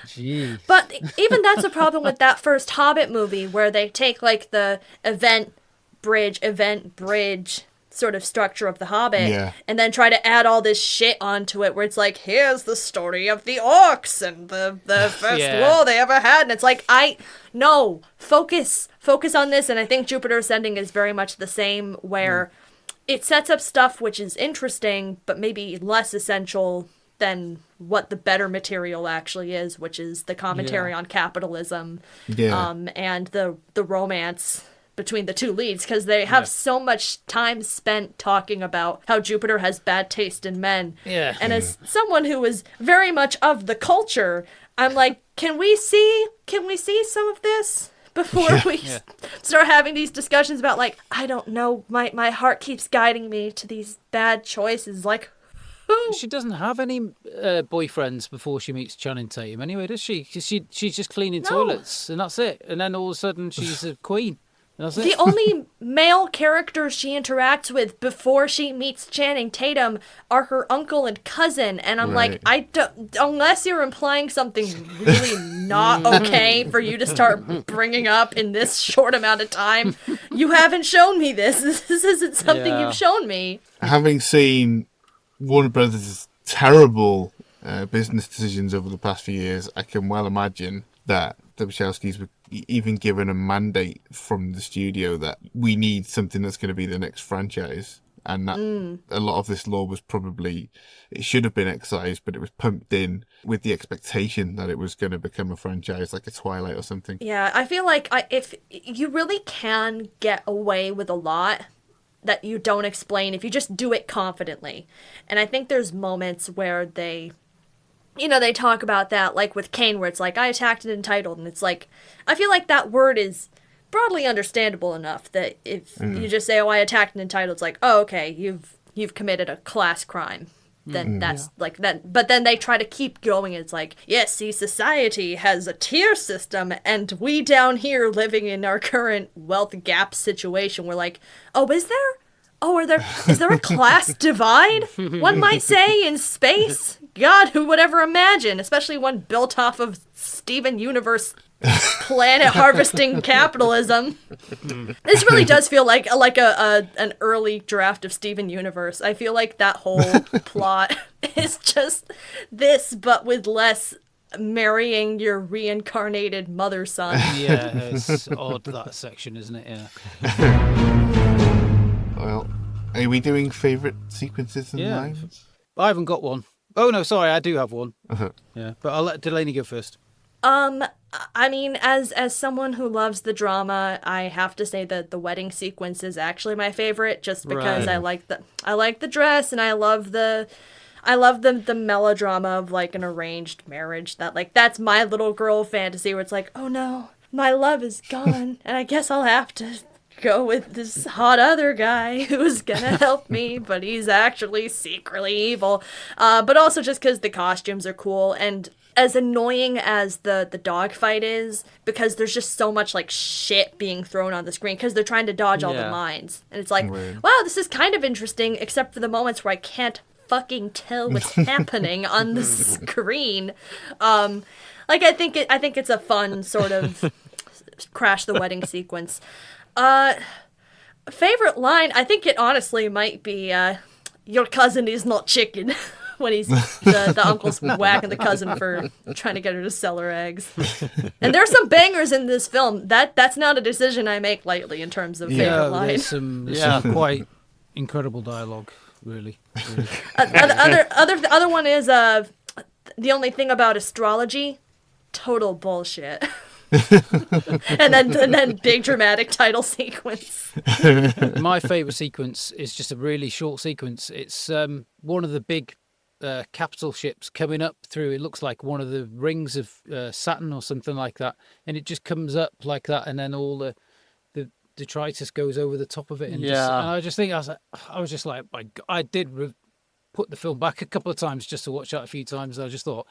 Jeez. But even that's a problem with that first Hobbit movie, where they take like the event bridge sort of structure of the Hobbit, and then try to add all this shit onto it, where it's like, here's the story of the orcs and the first war they ever had, and it's like, focus on this. And I think Jupiter Ascending is very much the same, where it sets up stuff which is interesting, but maybe less essential than what the better material actually is, which is the commentary on capitalism, and the romance between the two leads, because they have so much time spent talking about how Jupiter has bad taste in men. Yeah. And as someone who is very much of the culture, I'm like, can we see some of this before we start having these discussions about, like, I don't know, my heart keeps guiding me to these bad choices, like, who? She doesn't have any boyfriends before she meets Channing Tatum anyway, does she? She's just cleaning toilets, and that's it. And then all of a sudden she's a queen. That's it. The only male characters she interacts with before she meets Channing Tatum are her uncle and cousin, and I'm Right. like, I don't, unless you're implying something really not okay for you to start bringing up in this short amount of time, you haven't shown me this. This isn't something Yeah. you've shown me. Having seen Warner Brothers' terrible business decisions over the past few years, I can well imagine that the Wachowskis were even given a mandate from the studio that we need something that's going to be the next franchise. And that a lot of this lore was probably, it should have been excised, but it was pumped in with the expectation that it was going to become a franchise like a Twilight or something. Yeah, I feel like if you really can get away with a lot that you don't explain if you just do it confidently. And I think there's moments where they talk about that, like with Caine, where it's like, I attacked and entitled, and it's like, I feel like that word is broadly understandable enough that if you just say, oh, I attacked and entitled, it's like, oh, okay, you've committed a class crime. Then that's like that. But then they try to keep going. It's like, yes, see, society has a tier system, and we down here living in our current wealth gap situation, we're like, oh, is there? Oh, is there a class divide? One might say in space. God, who would ever imagine? Especially one built off of Steven Universe planet harvesting capitalism. This really does feel like an early draft of Steven Universe. I feel like that whole plot is just this, but with less marrying your reincarnated mother son. Yeah, it's odd, that section, isn't it? Yeah. Well, are we doing favourite sequences and Yeah. lines? I haven't got one. Oh, no, sorry, I do have one. Yeah, but I'll let Delaney go first. I mean, as someone who loves the drama, I have to say that the wedding sequence is actually my favorite, just because Right. I like the dress, and I love the melodrama of like an arranged marriage. That's my little girl fantasy where it's like, oh no, my love is gone, and I guess I'll have to go with this hot other guy who's gonna help me, but he's actually secretly evil. But also just because the costumes are cool, and as annoying as the dogfight is, because there's just so much like shit being thrown on the screen because they're trying to dodge all the Yeah. mines, and it's like, Right. wow, this is kind of interesting, except for the moments where I can't fucking tell what's happening on the screen. I think it's a fun sort of crash the wedding sequence. Favorite line, I think it honestly might be your cousin is not chicken. When he's the uncle's whacking the cousin for trying to get her to sell her eggs. And there's some bangers in this film. That's not a decision I make lightly in terms of favorite Yeah, line. there's some quite incredible dialogue, really. Other one is the only thing about astrology, total bullshit. and then big dramatic title sequence. My favourite sequence is just a really short sequence. It's one of the big capital ships coming up through. It looks like one of the rings of Saturn or something like that, and it just comes up like that, and then all the detritus goes over the top of it. And and I just think I was just like, my God, I did put the film back a couple of times just to watch that a few times. I just thought,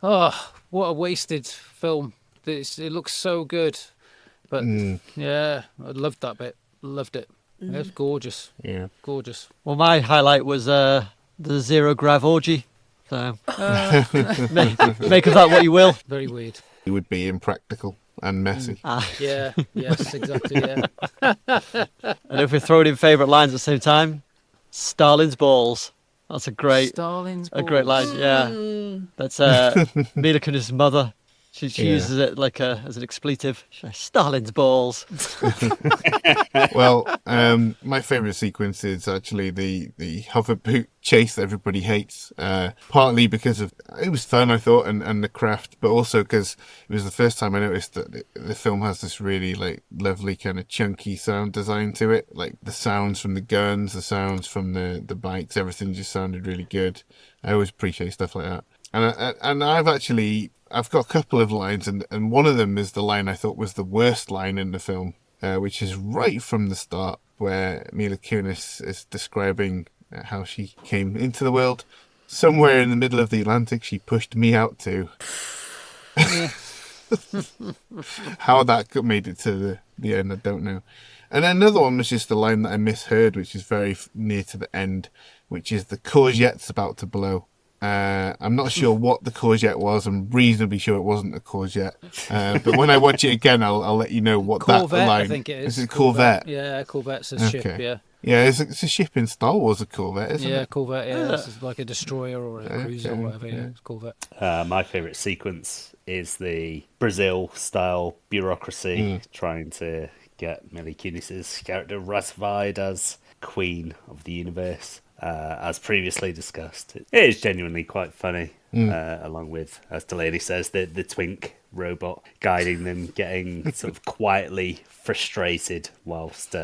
oh, what a wasted film. It looks so good, but yeah, I loved that bit. Loved it. It was gorgeous. Yeah. Gorgeous. Well, my highlight was the zero grav orgy. So make of that what you will. Very weird. It would be impractical and messy. Yeah. Yes. Exactly. Yeah. And if we're throwing in favourite lines at the same time, Stalin's balls. That's a great Stalin's great balls. line. Yeah, that's Mila Kunis' mother. She uses it like as an expletive. Stalin's balls. Well, my favourite sequence is actually the hover boot chase that everybody hates. Partly because of it was fun, I thought, and the craft, but also because it was the first time I noticed that the film has this really like lovely kind of chunky sound design to it. Like the sounds from the guns, the sounds from the bikes, everything just sounded really good. I always appreciate stuff like that. And I've got a couple of lines, and one of them is the line I thought was the worst line in the film, which is right from the start, where Mila Kunis is describing how she came into the world. Somewhere in the middle of the Atlantic, she pushed me out to. How that made it to the end, I don't know. And then another one was just the line that I misheard, which is very near to the end, which is the courgette's about to blow. I'm not sure what the courgette was. I'm reasonably sure it wasn't a courgette. But when I watch it again, I'll let you know what Corvette, that line. I think it is. Is it Corvette? Yeah, Corvette's a ship, yeah. Yeah, it's a ship in Star Wars, a Corvette, isn't it? Yeah, Corvette, yeah. It's like a destroyer or a cruiser or whatever, yeah, it's Corvette. My favourite sequence is the Brazil-style bureaucracy trying to get Mila Kunis' character ratified as Queen of the Universe. As previously discussed, it is genuinely quite funny, along with, as Delaney says, the twink robot guiding them, getting sort of quietly frustrated whilst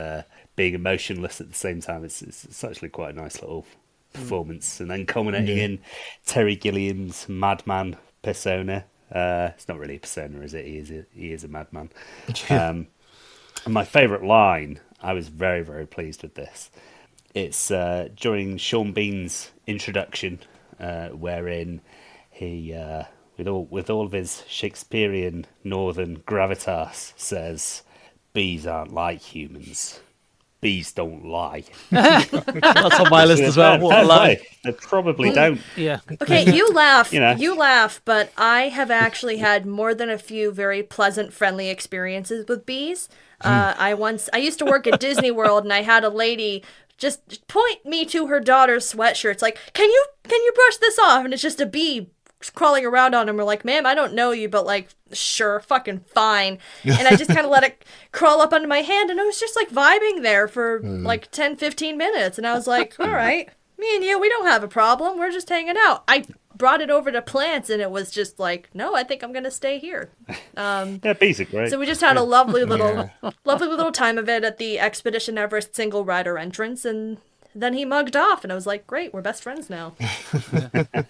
being emotionless at the same time. It's actually quite a nice little performance, and then culminating in Terry Gilliam's madman persona. It's not really a persona, is it? He is a madman. And my favourite line, I was very, very pleased with this. It's during Sean Bean's introduction, wherein he, with all of his Shakespearean northern gravitas, says, "Bees aren't like humans. Bees don't lie." That's on my list as well. What a lie. They probably don't. Yeah. Okay, you laugh. You know. You laugh, but I have actually had more than a few very pleasant, friendly experiences with bees. I used to work at Disney World, and I had a lady just point me to her daughter's sweatshirts, like, can you brush this off? And it's just a bee crawling around on him. We're like, ma'am, I don't know you, but like, sure, fucking fine. And I just kind of let it crawl up under my hand, and I was just like vibing there for like 10-15 minutes. And I was like, all right, me and you, we don't have a problem. We're just hanging out. I brought it over to plants, and it was just like, no, I think I'm gonna stay here. Yeah, bees are great. So we just had a lovely little time of it at the Expedition Everest single rider entrance, and then he mugged off, and I was like, great, we're best friends now.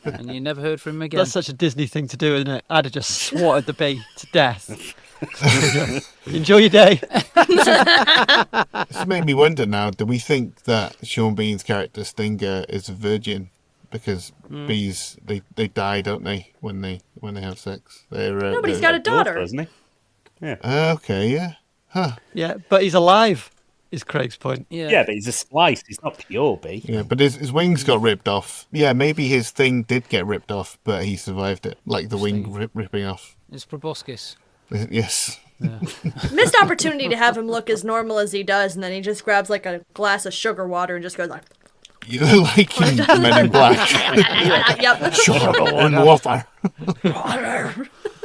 And you never heard from him again. That's such a Disney thing to do, isn't it? I'd have just swatted the bee to death. Enjoy your day. It's made me wonder now, do we think that Sean Bean's character Stinger is a virgin? Because bees, they die, don't they, when they have sex? No, but he's got a daughter. Isn't he? Yeah. Okay, yeah. Huh. Yeah, but he's alive, is Craig's point. Yeah, but he's a splice. He's not pure bee. Yeah, but his wings got ripped off. Yeah, maybe his thing did get ripped off, but he survived it. Like the wing ripping off. It's proboscis. Yes. Yeah. Missed opportunity to have him look as normal as he does, and then he just grabs like a glass of sugar water and just goes like... You look like in Men in Black. Yep. Sugar and water.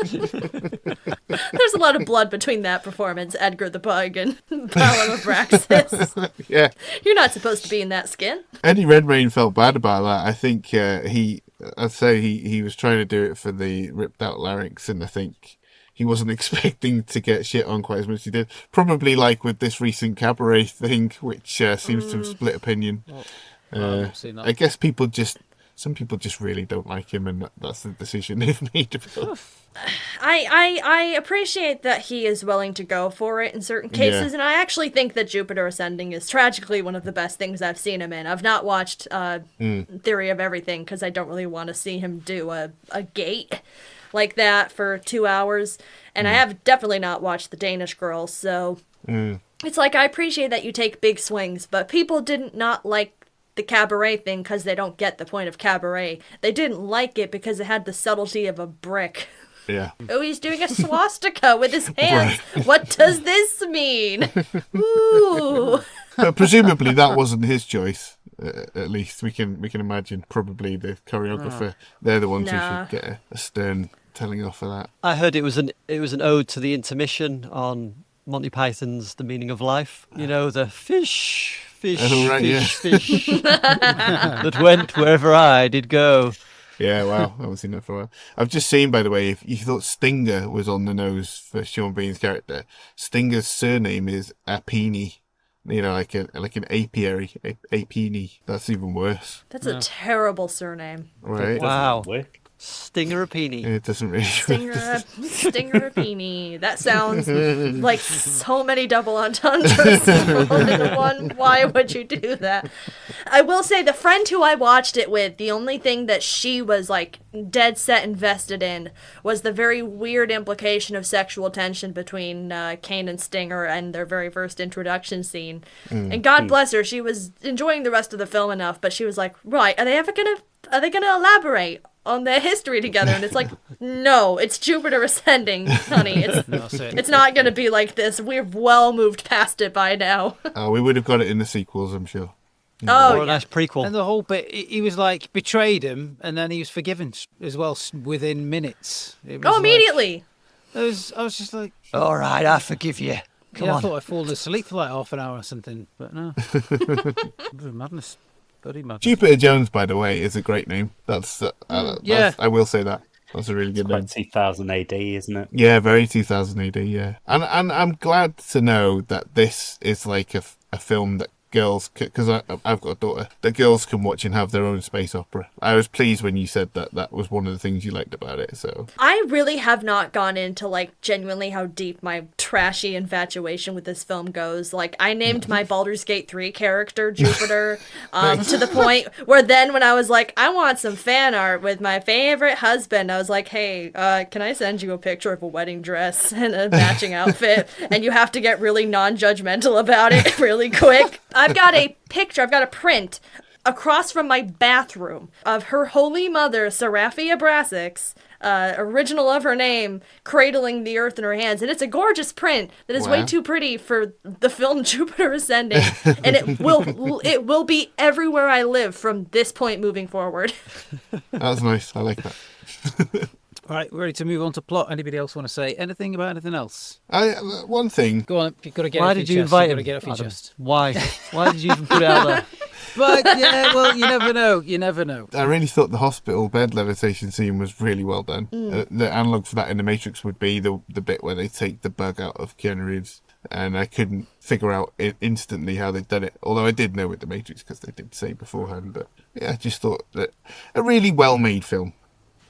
There's a lot of blood between that performance, Edgar the Pug and Balem Abrasax. Yeah. You're not supposed to be in that skin. Eddie Redmayne felt bad about that. I think I'd say he was trying to do it for the ripped out larynx, and I think he wasn't expecting to get shit on quite as much as he did. Probably like with this recent cabaret thing, which seems to have split opinion. I guess some people just really don't like him, and that's the decision they've made. I appreciate that he is willing to go for it in certain cases, and I actually think that Jupiter Ascending is tragically one of the best things I've seen him in. I've not watched Theory of Everything because I don't really want to see him do a gate like that for 2 hours, and I have definitely not watched The Danish Girl, so it's like I appreciate that you take big swings, but people didn't not like the cabaret thing because they don't get the point of cabaret. They didn't like it because it had the subtlety of a brick. Yeah. Oh, he's doing a swastika with his hands. Right. What does this mean? Ooh. Presumably that wasn't his choice. At least we can imagine. Probably the choreographer. They're the ones who should get a stern telling off for that. I heard it was an ode to the intermission on Monty Python's The Meaning of Life. You know, the fish that went wherever I did go. Yeah, wow, I haven't seen that for a while. I've just seen, by the way, if you thought Stinger was on the nose for Sean Bean's character, Stinger's surname is Apini. You know, like an apiary, Apini. That's even worse. That's a terrible surname. Right? Wow. Stingerapini. It doesn't really. Stingerapini. That sounds like so many double entendres rolled into one. Why would you do that? I will say the friend who I watched it with, the only thing that she was like dead set invested in was the very weird implication of sexual tension between Caine and Stinger and their very first introduction scene. And God bless her, she was enjoying the rest of the film enough, but she was like, right, are they gonna elaborate on their history together? And it's like, no, it's Jupiter ascending, honey. It's not going to be like this. We've well moved past it by now. Oh, we would have got it in the sequels, I'm sure. Or a nice prequel. And the whole bit, he was like, betrayed him, and then he was forgiven as well within minutes. Immediately. I was just like... All right, I forgive you. Come on. I thought I'd fallen asleep for like half an hour or something, but no. Madness. Bloody madness. Jupiter Jones, by the way, is a great name. That's I will say that. That's a really good name. Quite 2000 AD, isn't it? Yeah, very 2000 AD, yeah. And I'm glad to know that this is like a film that girls, because I've got a daughter, that girls can watch and have their own space opera. I was pleased when you said that was one of the things you liked about it. So I really have not gone into like genuinely how deep my trashy infatuation with this film goes. Like I named my Baldur's Gate 3 character Jupiter to the point where then when I was like, I want some fan art with my favorite husband, I was like, hey, can I send you a picture of a wedding dress and a matching outfit? And you have to get really non-judgmental about it really quick. I've got a print across from my bathroom of her holy mother, Seraphia Abrasax, original of her name, cradling the earth in her hands. And it's a gorgeous print that is way too pretty for the film Jupiter Ascending. And it will be everywhere I live from this point moving forward. that's nice. I like that. All right, we're ready to move on to plot. Anybody else want to say anything about anything else? One thing. Go on, you've got to get Why it off did your you chest. invite You've got to him? get it off your Adam? chest. Why? Why did you even put it out there? But yeah, well, you never know. You never know. I really thought the hospital bed levitation scene was really well done. The analogue for that in The Matrix would be the bit where they take the bug out of Keanu Reeves. And I couldn't figure out instantly how they'd done it. Although I did know with The Matrix because they did say beforehand. But yeah, I just thought that a really well-made film.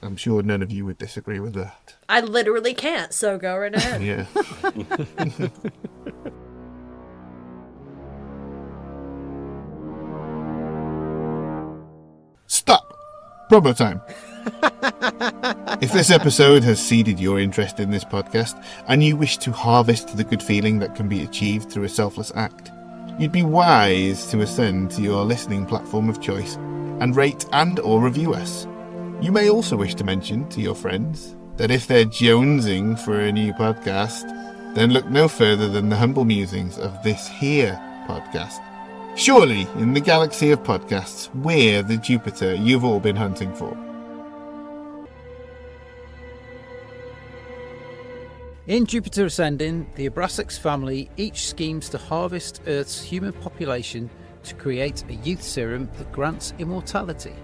I'm sure none of you would disagree with that. I literally can't, so go right ahead. Yeah. Stop! Promo time. If this episode has seeded your interest in this podcast and you wish to harvest the good feeling that can be achieved through a selfless act, you'd be wise to ascend to your listening platform of choice and rate and or review us. You may also wish to mention to your friends that if they're jonesing for a new podcast, then look no further than the humble musings of this here podcast. Surely, in the galaxy of podcasts, we're the Jupiter you've all been hunting for. In Jupiter Ascending, the Abrasax family each schemes to harvest Earth's human population to create a youth serum that grants immortality.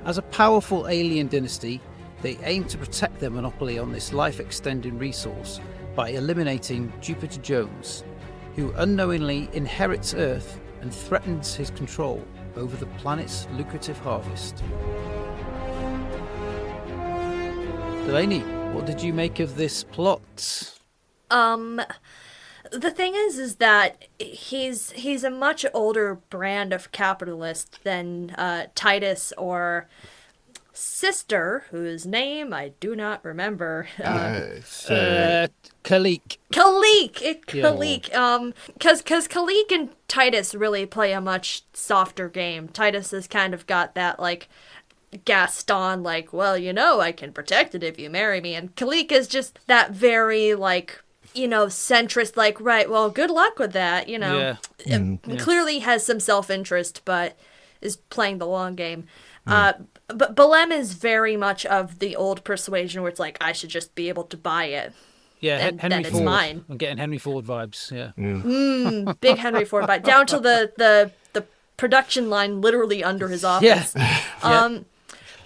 As a powerful alien dynasty, they aim to protect their monopoly on this life-extending resource by eliminating Jupiter Jones, who unknowingly inherits Earth and threatens his control over the planet's lucrative harvest. Delaney, what did you make of this plot? The thing is that he's a much older brand of capitalist than Titus or sister, whose name I do not remember. Khalik. Khalik. Because Khalik and Titus really play a much softer game. Titus has kind of got that like Gaston, like, well, you know, I can protect it if you marry me, and Khalik is just that very like, you know, centrist, like, right, well, good luck with that, you know. Yeah. Clearly has some self-interest, but is playing the long game. But Balem is very much of the old persuasion where it's like, I should just be able to buy it. Yeah, and Henry then Ford. It's mine. I'm getting Henry Ford vibes, yeah. Big Henry Ford vibe. Down to the production line literally under his office. Yeah.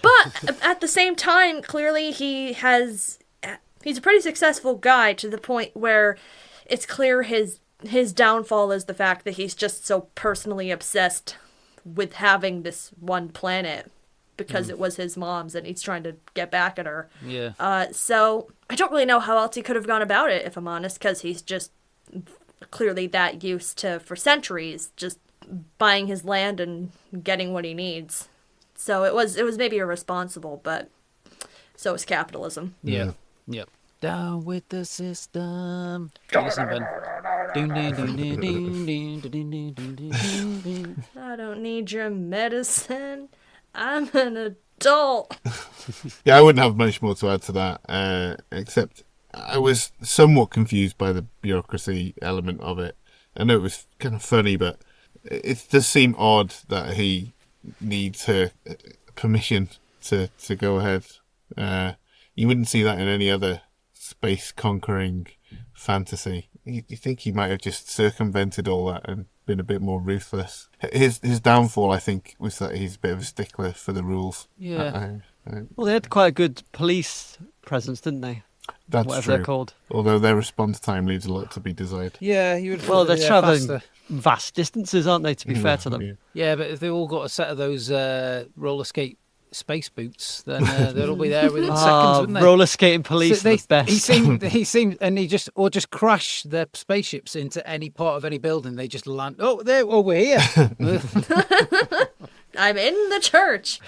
But at the same time, clearly he's a pretty successful guy to the point where it's clear his downfall is the fact that he's just so personally obsessed with having this one planet. because it was his mom's and he's trying to get back at her. Yeah. So I don't really know how else he could have gone about it, if I'm honest, because he's just clearly that used to, for centuries, just buying his land and getting what he needs. So it was maybe irresponsible, but so is capitalism. Yeah. Yep. Down with the system. Listen, Ben. Ding, ding, ding, ding, ding, ding, ding, ding, ding, ding, ding. I don't need your medicine. I'm an adult. Yeah, I wouldn't have much more to add to that, except I was somewhat confused by the bureaucracy element of it. I know it was kind of funny, but it does seem odd that he needs her permission to go ahead. You wouldn't see that in any other space conquering fantasy. You think he might have just circumvented all that and been a bit more ruthless. His downfall, I think, was that he's a bit of a stickler for the rules. Yeah. Well, they had quite a good police presence, didn't they? That's Whatever true. they're called. Although their response time leaves a lot to be desired. Yeah, you would. Well, they're travelling faster. vast distances, aren't they, to be fair to them? Yeah. Yeah, but if they all got a set of those roller skate space boots, then they'll all be there within seconds, wouldn't they? Roller skating police So are the best. He seemed, and he just crash their spaceships into any part of any building. They just land. Oh, we're here. I'm in the church.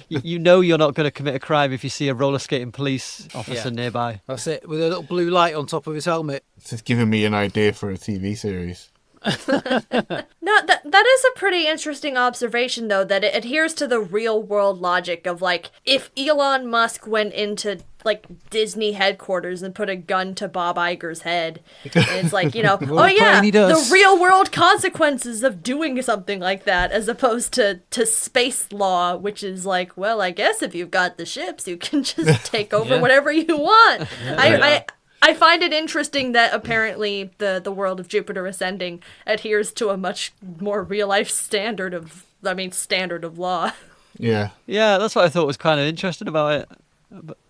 You know you're not going to commit a crime if you see a roller skating police officer nearby. That's it, with a little blue light on top of his helmet. It's just giving me an idea for a TV series. No, that is a pretty interesting observation, though, that it adheres to the real world logic of, like, if Elon Musk went into, like, Disney headquarters and put a gun to Bob Iger's head, and it's like, you know, oh yeah, he does. the real world consequences of doing something like that, as opposed to space law, which is like, well, I guess if you've got the ships, you can just take over whatever you want. I find it interesting that apparently the world of Jupiter Ascending adheres to a much more real life standard of law. Yeah. Yeah, that's what I thought was kind of interesting about it.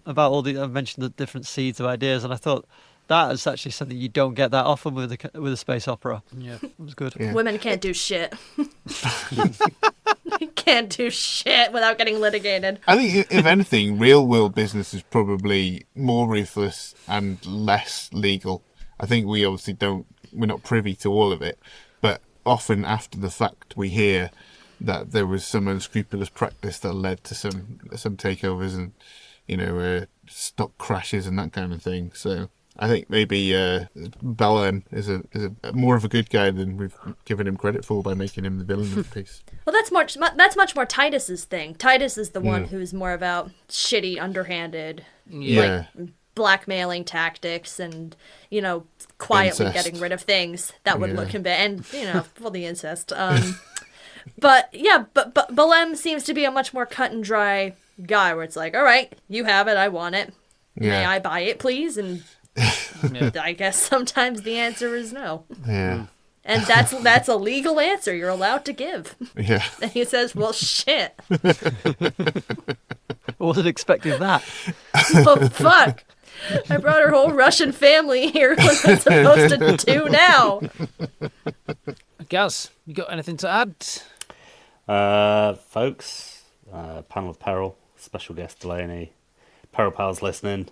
About all the, I've mentioned the different seeds of ideas, and I thought that is actually something you don't get that often with a space opera. Yeah, it was good. Yeah. Women can't do shit. Can't do shit without getting litigated. I think, if anything, real world business is probably more ruthless and less legal. I think we obviously we're not privy to all of it, but often after the fact we hear that there was some unscrupulous practice that led to some takeovers and, you know, stock crashes and that kind of thing. So I think maybe Balem is a more of a good guy than we've given him credit for by making him the villain of the piece. Well, that's much more Titus's thing. Titus is the one who's more about shitty, underhanded, like, blackmailing tactics and, you know, quietly Incest. getting rid of things that would look him bad. And, you know, well, the incest. But Balem seems to be a much more cut and dry guy where it's like, all right, you have it, I want it. May I buy it, please? And I guess sometimes the answer is no. Yeah. And that's a legal answer you're allowed to give. Yeah. And he says, well, shit. I wasn't expecting that. Oh, fuck. I brought her whole Russian family here. What's I supposed to do now? Gaz, you got anything to add? Folks, panel of peril, special guest Delaney, Peril Pals listening.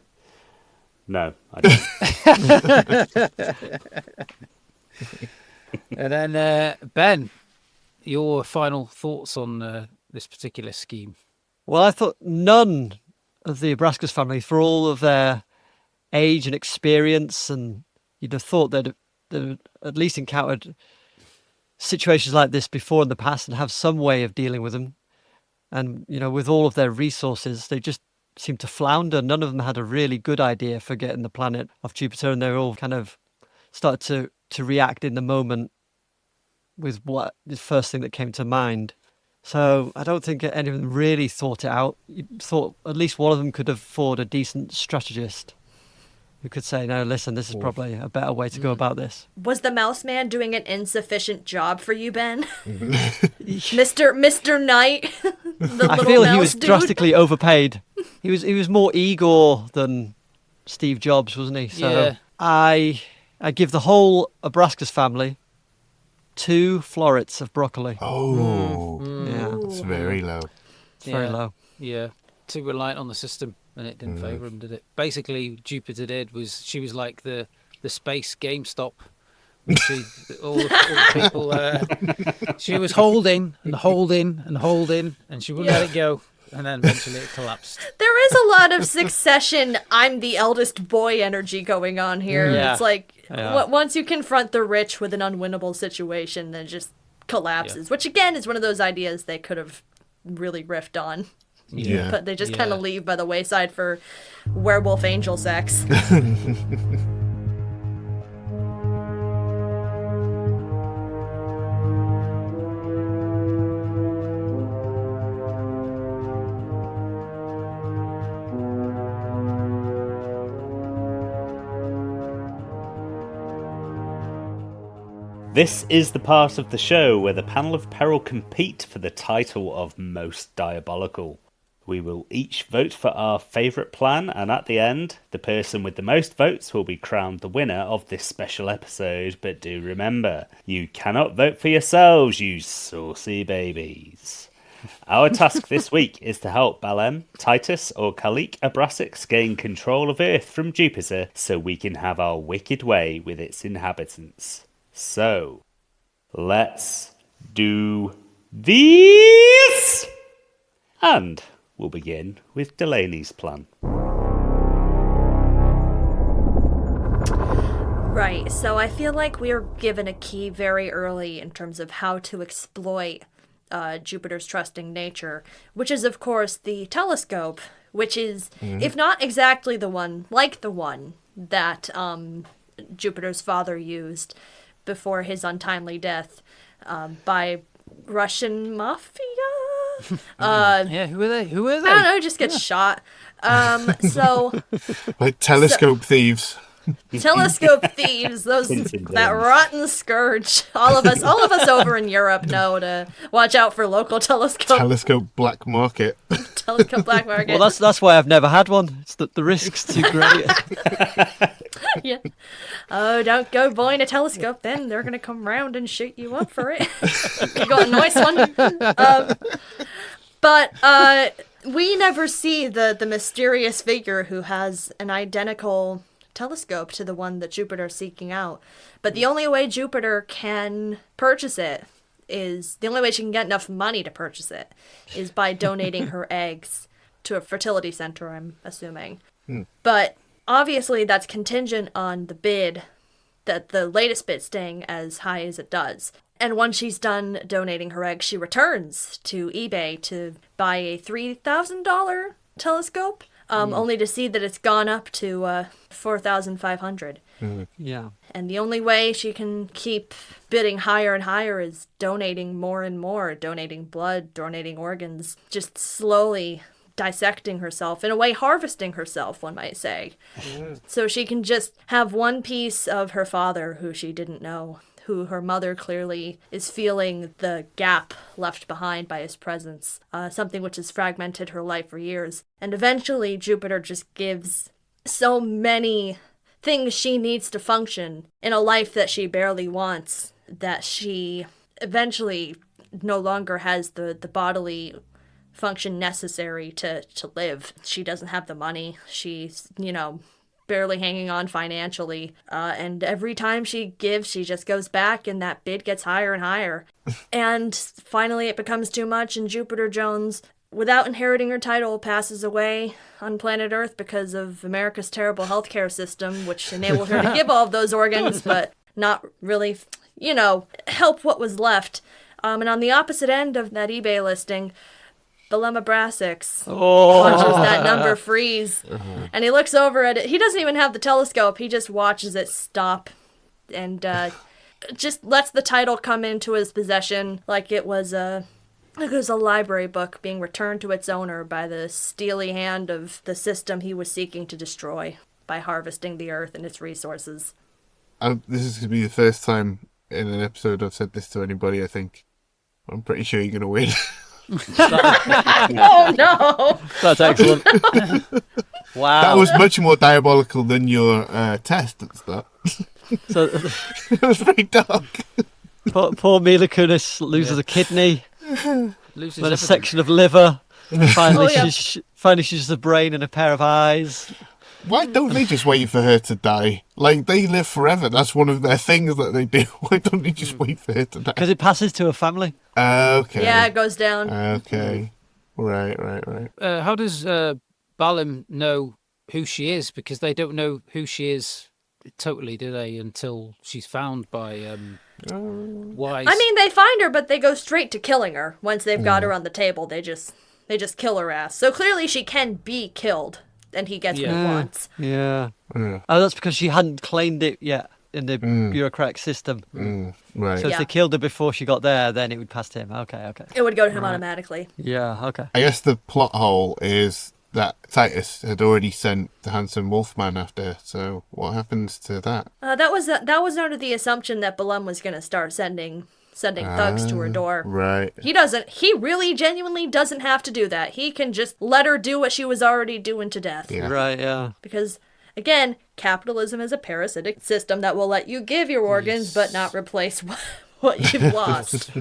No, I don't. And then Ben, your final thoughts on this particular scheme? Well, I thought none of the Abrasax family, for all of their age and experience, and you'd have thought they'd at least encountered situations like this before in the past and have some way of dealing with them. And, you know, with all of their resources, they just seemed to flounder. None of them had a really good idea for getting the planet off Jupiter, and they all kind of started to react in the moment with what the first thing that came to mind. So I don't think any of them really thought it out. You thought at least one of them could afford a decent strategist who could say, no, listen, this is probably a better way to go about this. Was the mouse man doing an insufficient job for you, Ben? Mr. Knight? I feel he was drastically overpaid. He was more Igor than Steve Jobs, wasn't he? So Yeah. I give the whole Abrasax family 2 florets of broccoli. Oh, Yeah, it's very low. it's very low. Yeah, too reliant on the system, and it didn't favour him, did it? Basically, Jupiter did was she was like the space GameStop. She, all the people, she was holding and holding and holding, and she wouldn't let it go, and then eventually it collapsed. There is a lot of Succession, I'm the eldest boy energy going on here. Yeah. It's like, once you confront the rich with an unwinnable situation, then it just collapses, which again is one of those ideas they could have really riffed on. Yeah. But they just kind of leave by the wayside for werewolf angel sex. This is the part of the show where the panel of Peril compete for the title of Most Diabolical. We will each vote for our favourite plan, and at the end, the person with the most votes will be crowned the winner of this special episode. But do remember, you cannot vote for yourselves, you saucy babies. Our task this week is to help Balem, Titus, or Khalik Abrasax gain control of Earth from Jupiter so we can have our wicked way with its inhabitants. So, let's do this! And we'll begin with Delaney's plan. Right, so I feel like we are given a key very early in terms of how to exploit Jupiter's trusting nature, which is, of course, the telescope, which is, if not exactly the one, like the one that Jupiter's father used before his untimely death by Russian mafia. Yeah, who are they? I don't know, just gets shot. Like telescope thieves. Telescope thieves, that rotten scourge. All of us over in Europe know to watch out for local Telescope black market. telescope black market. Well, that's why I've never had one. It's the risk's too great. Yeah. Oh, don't go buying a telescope then. They're going to come round and shoot you up for it. You got a nice one. But we never see the mysterious figure who has an identical telescope to the one that Jupiter's seeking out. But the only way Jupiter can purchase it is, the only way she can get enough money to purchase it is by donating her eggs to a fertility center, I'm assuming. But obviously that's contingent on the bid, that the latest bid staying as high as it does. And once she's done donating her eggs, she returns to eBay to buy a $3,000 telescope, only to see that it's gone up to $4,500. Yeah. And the only way she can keep bidding higher and higher is donating more and more, donating blood, donating organs, just slowly dissecting herself, in a way harvesting herself, one might say. So she can just have one piece of her father who she didn't know, who her mother clearly is feeling the gap left behind by his presence, something which has fragmented her life for years. And eventually Jupiter just gives so many things she needs to function in a life that she barely wants, that she eventually no longer has the bodily function necessary to live. She doesn't have the money. She's, barely hanging on financially. And every time she gives, she just goes back and that bid gets higher and higher. And finally it becomes too much, and Jupiter Jones, without inheriting her title, passes away on planet Earth because of America's terrible healthcare system, which enabled her to give all of those organs, but not really, help what was left. And on the opposite end of that eBay listing, Balem Abrasax watches that number freeze, and he looks over at it. He doesn't even have the telescope. He just watches it stop and just lets the title come into his possession like it was a library book being returned to its owner by the steely hand of the system he was seeking to destroy by harvesting the Earth and its resources. This is going to be the first time in an episode I've said this to anybody, I think. I'm pretty sure you're going to win. Oh no! That's excellent. Wow. That was much more diabolical than your test at the start. So, It was very dark. poor Mila Kunis loses a kidney, Loses then a everything. section of liver, Finally, yeah. she's just a brain and a pair of eyes. Why don't they just wait for her to die? Like, they live forever. That's one of their things that they do. Why don't they just wait for her to die? Because it passes to her family. Okay. Yeah, it goes down. Okay. Right. How does Balem know who she is? Because they don't know who she is totally, do they? Until she's found by Wise. I mean, they find her, but they go straight to killing her. Once they've got her on the table, they just kill her ass. So clearly she can be killed, and he gets what he wants. Yeah. Yeah. Oh, that's because she hadn't claimed it yet in the bureaucratic system. Right. So if they killed her before she got there, then it would pass to him. Okay. It would go to him automatically. Yeah, okay. I guess the plot hole is that Titus had already sent the handsome wolfman after her, so what happens to that? That was under the assumption that Balem was going to start sending thugs to her door. Right. He really genuinely doesn't have to do that. He can just let her do what she was already doing to death. Yeah. Right, yeah. Because, again, capitalism is a parasitic system that will let you give your organs but not replace what you've lost.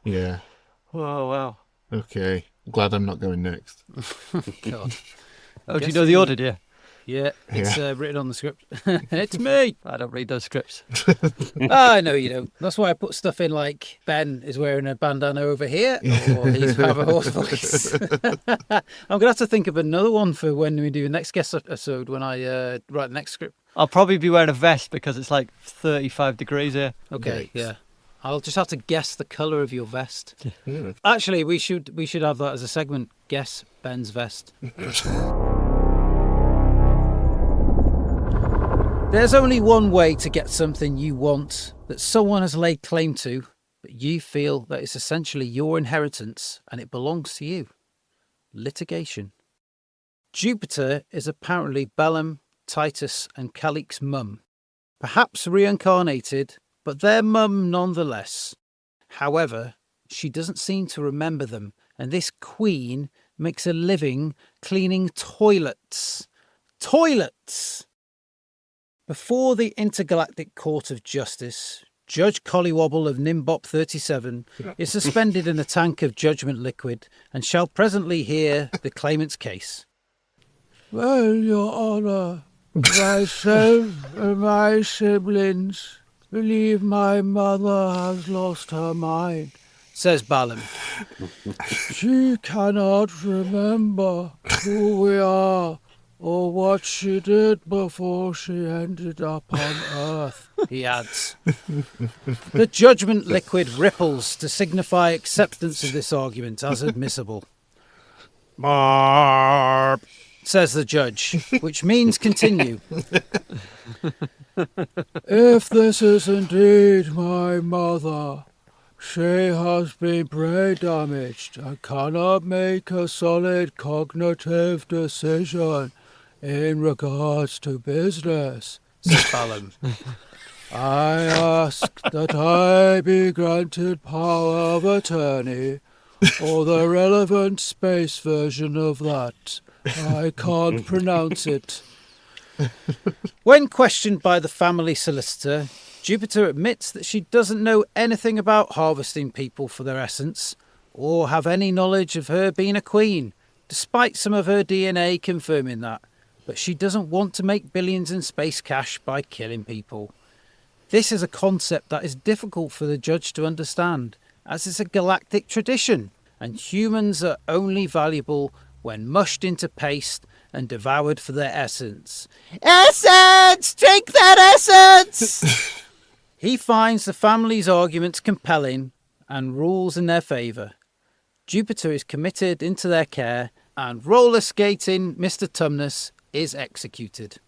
Yeah. Oh, wow. Okay. Glad I'm not going next. God. Oh, do you know the order, do you? Yeah, it's written on the script. It's me. I don't read those scripts. I know you don't. That's why I put stuff in like Ben is wearing a bandana over here, or he's have a horse voice. I'm going to have to think of another one for when we do the next guest episode when I write the next script. I'll probably be wearing a vest because it's like 35 degrees here. Okay, yeah. I'll just have to guess the colour of your vest. Yeah. Actually, we should have that as a segment. Guess Ben's vest. There's only one way to get something you want that someone has laid claim to, but you feel that it's essentially your inheritance and it belongs to you. Litigation. Jupiter is apparently Balem, Titus and Calic's mum. Perhaps reincarnated, but their mum nonetheless. However, she doesn't seem to remember them, and this queen makes a living cleaning toilets. Toilets! Before the Intergalactic Court of Justice, Judge Collywobble of Nimbop 37 is suspended in a tank of judgment liquid and shall presently hear the claimant's case. Well, Your Honour, myself and my siblings believe my mother has lost her mind, says Balem. She cannot remember who we are or what she did before she ended up on Earth, he adds. The judgment liquid ripples to signify acceptance of this argument as admissible. Marp, says the judge, which means continue. If this is indeed my mother, she has been brain damaged and cannot make a solid cognitive decision in regards to business, says Balem. I ask that I be granted power of attorney, or the relevant space version of that. I can't pronounce it. When questioned by the family solicitor, Jupiter admits that she doesn't know anything about harvesting people for their essence, or have any knowledge of her being a queen, despite some of her DNA confirming that. But she doesn't want to make billions in space cash by killing people. This is a concept that is difficult for the judge to understand, as it's a galactic tradition, and humans are only valuable when mushed into paste and devoured for their essence. Essence! Drink that essence! He finds the family's arguments compelling and rules in their favour. Jupiter is committed into their care, and roller skating Mr. Tumnus is executed.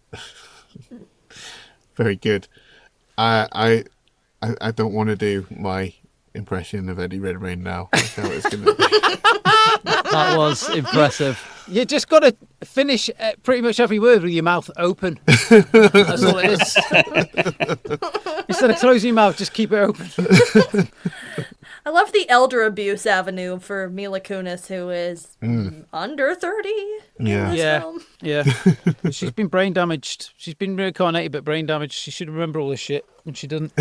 Very good. I don't want to do my impression of Eddie Redmayne now. That's how it's going to be. That was impressive. You just got to finish pretty much every word with your mouth open. That's all it is. Instead of closing your mouth, just keep it open. I love the elder abuse avenue for Mila Kunis, who is under 30 in this film. Yeah. She's been brain damaged. She's been reincarnated, but brain damaged. She should remember all this shit, and she doesn't.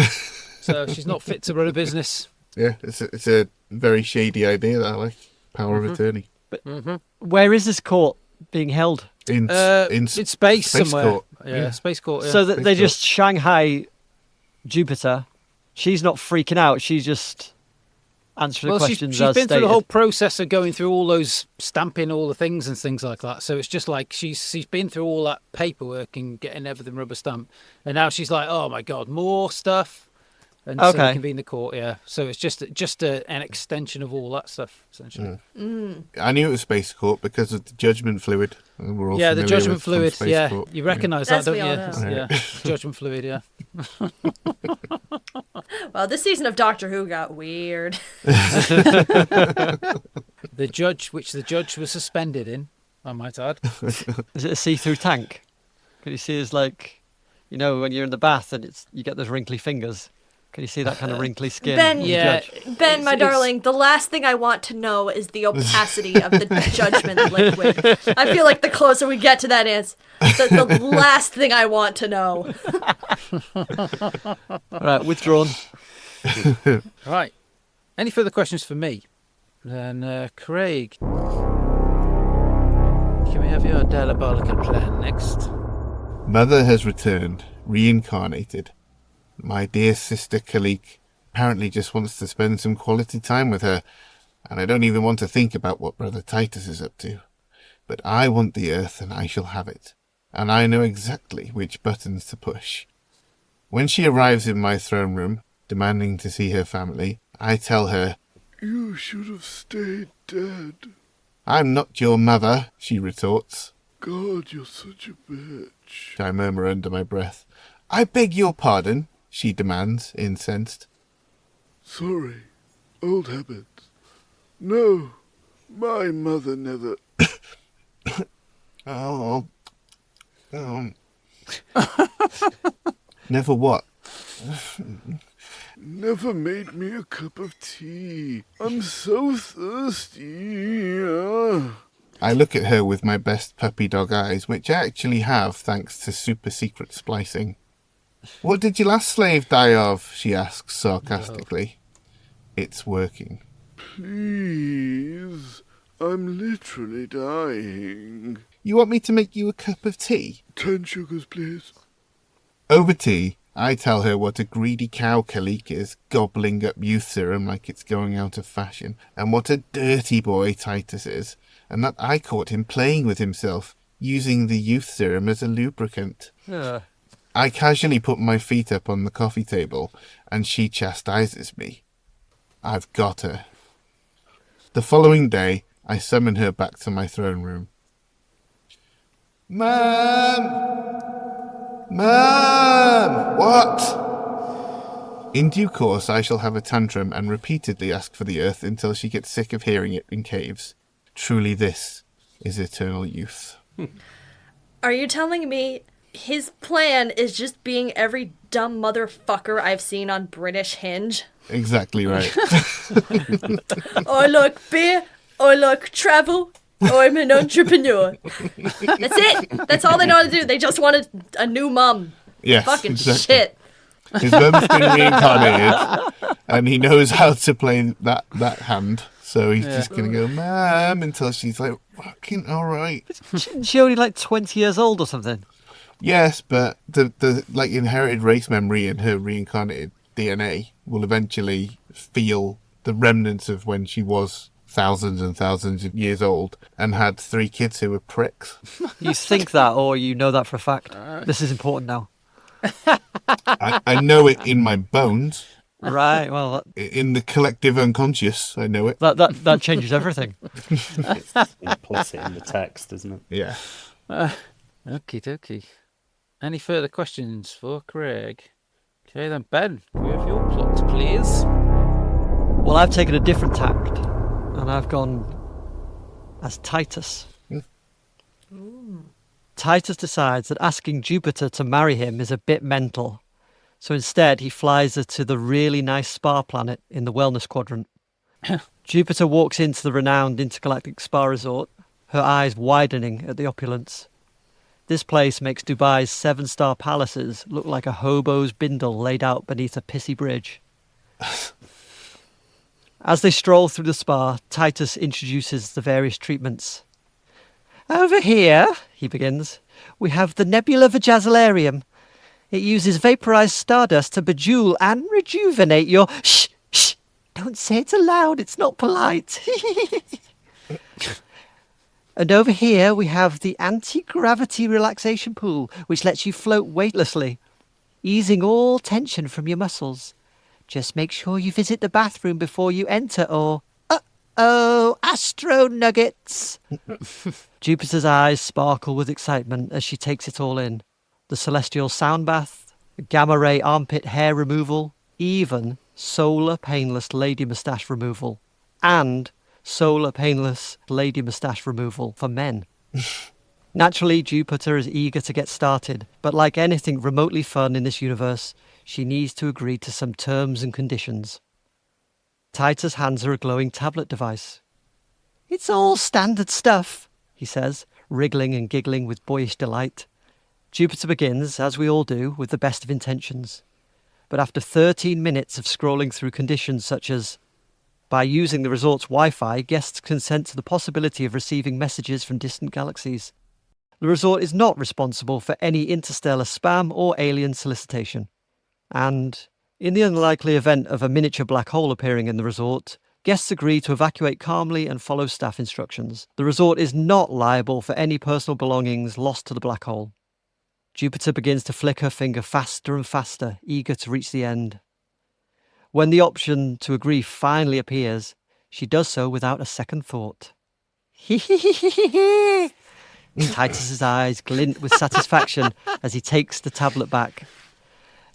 So she's not fit to run a business. Yeah, it's a very shady idea that I like. Power of attorney. Where is this court being held? In space somewhere. Court. Yeah, space court. Yeah. So that they just Shanghai Jupiter. She's not freaking out. She's just answering questions she's as been stated. through the whole process of going through all those stamping all the things and things like that. So it's just like she's been through all that paperwork and getting everything rubber stamped, and now she's like, oh my god, more stuff. And so they can be in the court, yeah. So it's just an extension of all that stuff, essentially. I knew it was space court because of the judgment fluid. We're all The judgment fluid. Yeah, Court. You recognise that, don't you? Yeah, Judgment fluid. Yeah. Well, this season of Doctor Who got weird. The judge was suspended in, I might add. Is it a see-through tank? Can you see it's like, when you're in the bath and you get those wrinkly fingers. Can you see that kind of wrinkly skin? Ben, of the judge? Ben, my darling, the last thing I want to know is the opacity of the judgment liquid. I feel like the closer we get to that is the last thing I want to know. All right, withdrawn. Right. Any further questions for me? Then, Craig, can we have your diabolical plan next? Mother has returned, reincarnated. My dear sister Kalik apparently just wants to spend some quality time with her, and I don't even want to think about what Brother Titus is up to. But I want the Earth, and I shall have it, and I know exactly which buttons to push. When she arrives in my throne room, demanding to see her family, I tell her, "You should have stayed dead." "I'm not your mother," she retorts. "God, you're such a bitch," I murmur under my breath. "I beg your pardon," she demands, incensed. "Sorry, old habits. No, my mother never... Never what? Never made me a cup of tea. I'm so thirsty. I look at her with my best puppy dog eyes, which I actually have thanks to super secret splicing. "What did your last slave die of?" she asks sarcastically. No. "It's working." "Please, I'm literally dying." "You want me to make you a cup of tea?" 10 sugars, please." Over tea, I tell her what a greedy cow Kalik is, gobbling up youth serum like it's going out of fashion, and what a dirty boy Titus is, and that I caught him playing with himself, using the youth serum as a lubricant. I casually put my feet up on the coffee table, and she chastises me. I've got her. The following day, I summon her back to my throne room. "Mum! Mum! What?" In due course, I shall have a tantrum and repeatedly ask for the Earth until she gets sick of hearing it in caves. Truly this is eternal youth. Are you telling me his plan is just being every dumb motherfucker I've seen on British Hinge? Exactly right. I like beer, I like travel, I'm an entrepreneur. That's it. That's all they know how to do. They just wanted a new mum. Yes, Fucking exactly. shit. His mum's been reincarnated, and he knows how to play that hand. So he's just going to go, "Mum," until she's like, "Fucking all right." Isn't she only like 20 years old or something? Yes, but the like inherited race memory and her reincarnated DNA will eventually feel the remnants of when she was thousands and thousands of years old and had 3 kids who were pricks. You think that, or you know that for a fact? This is important now. I know it in my bones. Right, well... In the collective unconscious, I know it. That changes everything. It's implicit in the text, isn't it? Yeah. Okie dokie. Any further questions for Craig? Okay then, Ben, can we have your plot, please? Well, I've taken a different tact, and I've gone as Titus. Titus decides that asking Jupiter to marry him is a bit mental, so instead he flies her to the really nice spa planet in the wellness quadrant. Jupiter walks into the renowned intergalactic spa resort, her eyes widening at the opulence. This place makes Dubai's 7-star palaces look like a hobo's bindle laid out beneath a pissy bridge. As they stroll through the spa, Titus introduces the various treatments. Over here, he begins, we have the Nebula Vajazolarium. It uses vaporized stardust to bejewel and rejuvenate your... Shh! Shh! Don't say it aloud, it's not polite. And over here we have the anti-gravity relaxation pool, which lets you float weightlessly, easing all tension from your muscles. Just make sure you visit the bathroom before you enter, or... Uh-oh, astro nuggets! Jupiter's eyes sparkle with excitement as she takes it all in. The celestial sound bath, gamma-ray armpit hair removal, even solar painless lady moustache removal, and solar painless lady moustache removal for men. Naturally, Jupiter is eager to get started, but like anything remotely fun in this universe, she needs to agree to some terms and conditions. Titus hands her a glowing tablet device. It's all standard stuff, he says, wriggling and giggling with boyish delight. Jupiter begins, as we all do, with the best of intentions. But after 13 minutes of scrolling through conditions such as, by using the resort's Wi-Fi, guests consent to the possibility of receiving messages from distant galaxies. The resort is not responsible for any interstellar spam or alien solicitation. And, in the unlikely event of a miniature black hole appearing in the resort, guests agree to evacuate calmly and follow staff instructions. The resort is not liable for any personal belongings lost to the black hole. Jupiter begins to flick her finger faster and faster, eager to reach the end. When the option to agree finally appears, she does so without a second thought. Titus's eyes glint with satisfaction as he takes the tablet back.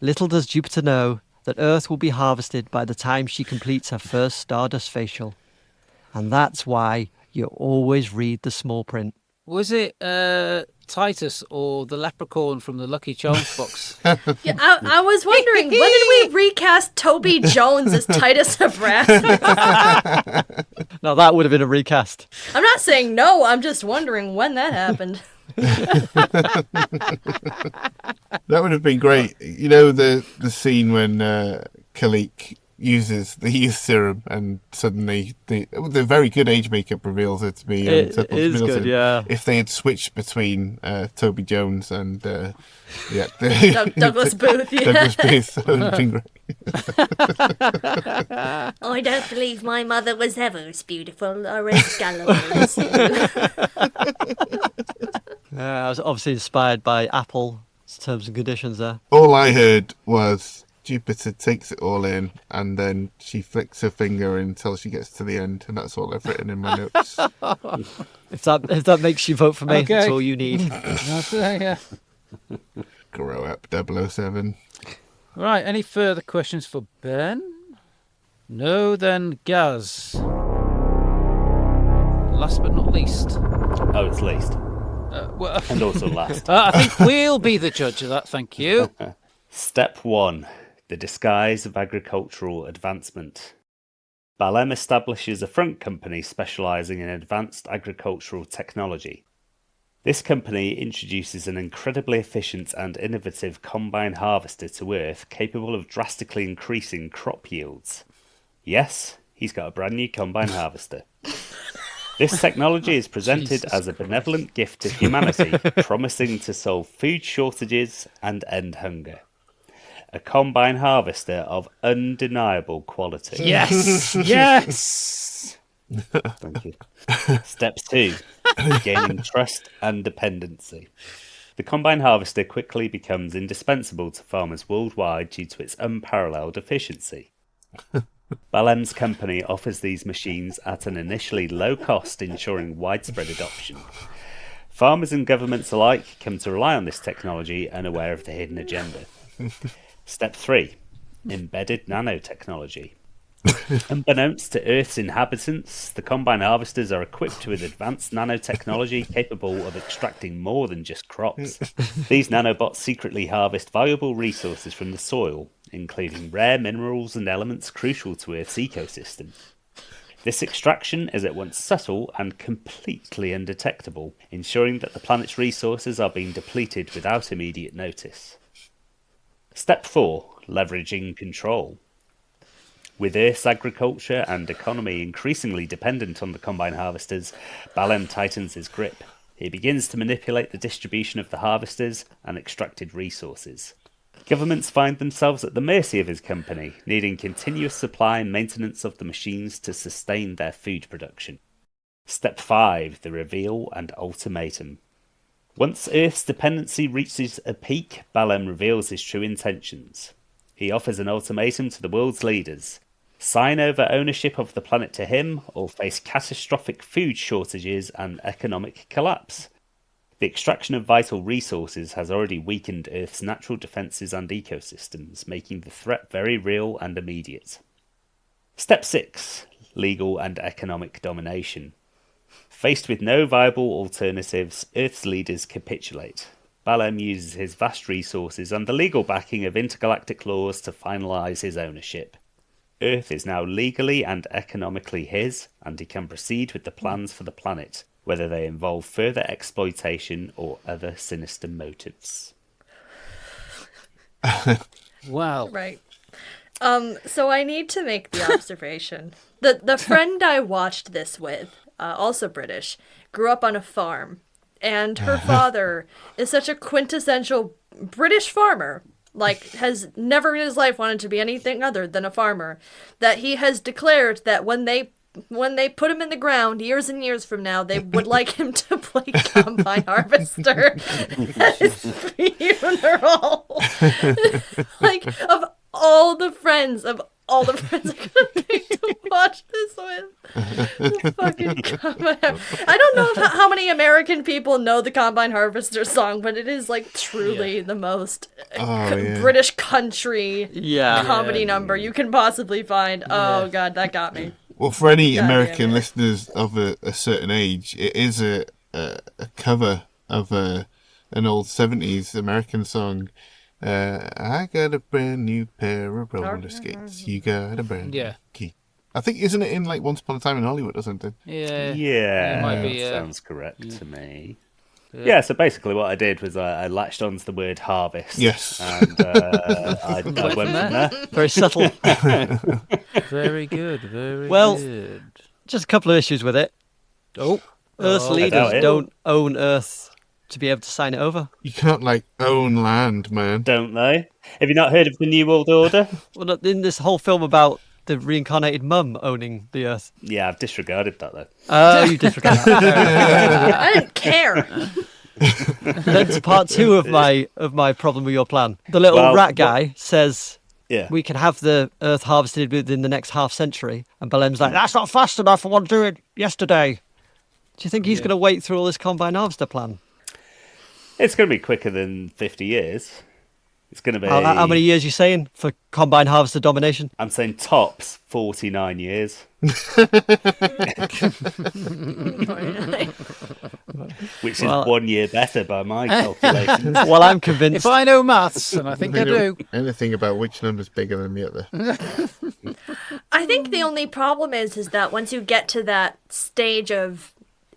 Little does Jupiter know that Earth will be harvested by the time she completes her first Stardust facial. And that's why you always read the small print. Was it Titus or the leprechaun from the Lucky Charms box? Yeah, I was wondering, when did we recast Toby Jones as Titus Abrasax? Now that would have been a recast. I'm not saying no, I'm just wondering when that happened. That would have been great. You know, the scene when Khalik uses the youth serum and suddenly the very good age makeup reveals it to be It Tuples is Middleton. good, yeah. If they had switched between Toby Jones and Douglas Booth, yeah. Douglas Booth, that would have been great. I don't believe my mother was ever as beautiful or as gullible as you. I was obviously inspired by Apple's terms and conditions there. All I heard was Jupiter takes it all in and then she flicks her finger until she gets to the end, and that's all I've written in my notes. If that makes you vote for me, Okay. that's all you need. Yeah. Grow up, 007. Right, any further questions for Ben? No, then Gaz. Last but not least. Oh, it's least. Well, And also last. I think we'll be the judge of that, thank you. Step 1. The disguise of agricultural advancement. Balem establishes a front company specialising in advanced agricultural technology. This company introduces an incredibly efficient and innovative combine harvester to Earth capable of drastically increasing crop yields. Yes, he's got a brand new combine harvester. This technology is presented as a benevolent gift to humanity, promising to solve food shortages and end hunger. A combine harvester of undeniable quality. Yes! Yes! Thank you. Step 2. Gaining trust and dependency. The combine harvester quickly becomes indispensable to farmers worldwide due to its unparalleled efficiency. Balem's company offers these machines at an initially low cost, ensuring widespread adoption. Farmers and governments alike come to rely on this technology, unaware of the hidden agenda. Step 3. Embedded nanotechnology. Unbeknownst to Earth's inhabitants, the combine harvesters are equipped with advanced nanotechnology capable of extracting more than just crops. These nanobots secretly harvest valuable resources from the soil, including rare minerals and elements crucial to Earth's ecosystem. This extraction is at once subtle and completely undetectable, ensuring that the planet's resources are being depleted without immediate notice. Step 4. Leveraging control. With Earth's agriculture and economy increasingly dependent on the combine harvesters, Balem tightens his grip. He begins to manipulate the distribution of the harvesters and extracted resources. Governments find themselves at the mercy of his company, needing continuous supply and maintenance of the machines to sustain their food production. Step 5. The reveal and ultimatum. Once Earth's dependency reaches a peak, Balem reveals his true intentions. He offers an ultimatum to the world's leaders. Sign over ownership of the planet to him, or face catastrophic food shortages and economic collapse. The extraction of vital resources has already weakened Earth's natural defences and ecosystems, making the threat very real and immediate. Step 6. Legal and economic domination. Faced with no viable alternatives, Earth's leaders capitulate. Balem uses his vast resources and the legal backing of intergalactic laws to finalise his ownership. Earth is now legally and economically his, and he can proceed with the plans for the planet, whether they involve further exploitation or other sinister motives. Wow. Right. So I need to make the observation. The friend I watched this with, also British, grew up on a farm. And her father is such a quintessential British farmer, like has never in his life wanted to be anything other than a farmer, that he has declared that when they put him in the ground years and years from now, they would like him to play combine harvester at his funeral. Like, of all the friends I could have picked to watch this with. The fucking combine. I don't know how many American people know the Combine Harvester song, but it is like truly the most British country comedy number you can possibly find. Oh god, that got me. Well, for any American listeners of a certain age, it is a cover of an old 70s American song. I got a brand new pair of roller skates. You got a brand new key. I think, isn't it in like Once Upon a Time in Hollywood or something? Yeah, it might be, sounds correct to me. Yeah, so basically what I did was I latched onto the word harvest. Yes. And I went from there. Very subtle. Very good, very Well, good. just a couple of issues with it. Earth's leaders don't own Earth to be able to sign it over. You can't like own land, man. Don't they? Have you not heard of the New World Order? Well, in this whole film about the reincarnated mum owning the Earth. Yeah, I've disregarded that though. Oh, you disregard that. I didn't care. Then to part 2 of my problem with your plan. The little rat guy says we can have the Earth harvested within the next half century, and Balem's like, that's not fast enough, I want to do it yesterday. Do you think he's going to wait through all this combine harvester plan? It's going to be quicker than 50 years. It's going to be... How many years are you saying for combine harvester domination? I'm saying tops 49 years. Which is 1 year better by my calculations. Well, I'm convinced. If I know maths, and I think I do. Anything about which number's bigger than the other. I think the only problem is that once you get to that stage of,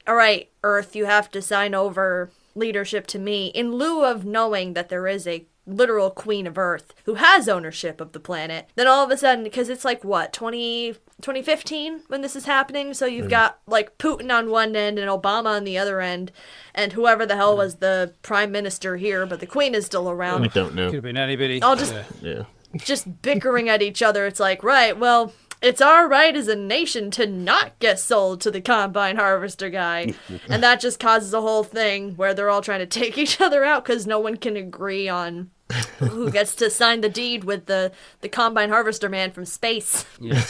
all right, Earth, you have to sign over leadership to me, in lieu of knowing that there is a literal queen of Earth who has ownership of the planet, then all of a sudden, because it's like, what, 2015 when this is happening? So you've got, like, Putin on one end and Obama on the other end, and whoever the hell was the prime minister here, but the queen is still around. I don't know. Could have been anybody. All just bickering at each other. It's like, right, well, it's our right as a nation to not get sold to the combine harvester guy. And that just causes a whole thing where they're all trying to take each other out because no one can agree on who gets to sign the deed with the combine harvester man from space. Yeah.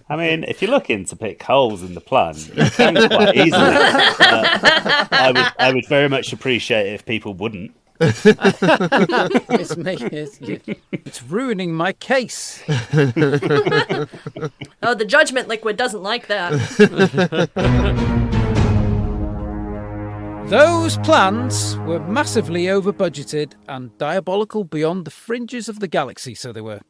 I mean, if you're looking to pick holes in the plan, you can quite easily. I would very much appreciate it if people wouldn't. It's ruining my case. Oh, the judgment liquid doesn't like that. Those plans were massively over budgeted and diabolical beyond the fringes of the galaxy, so they were.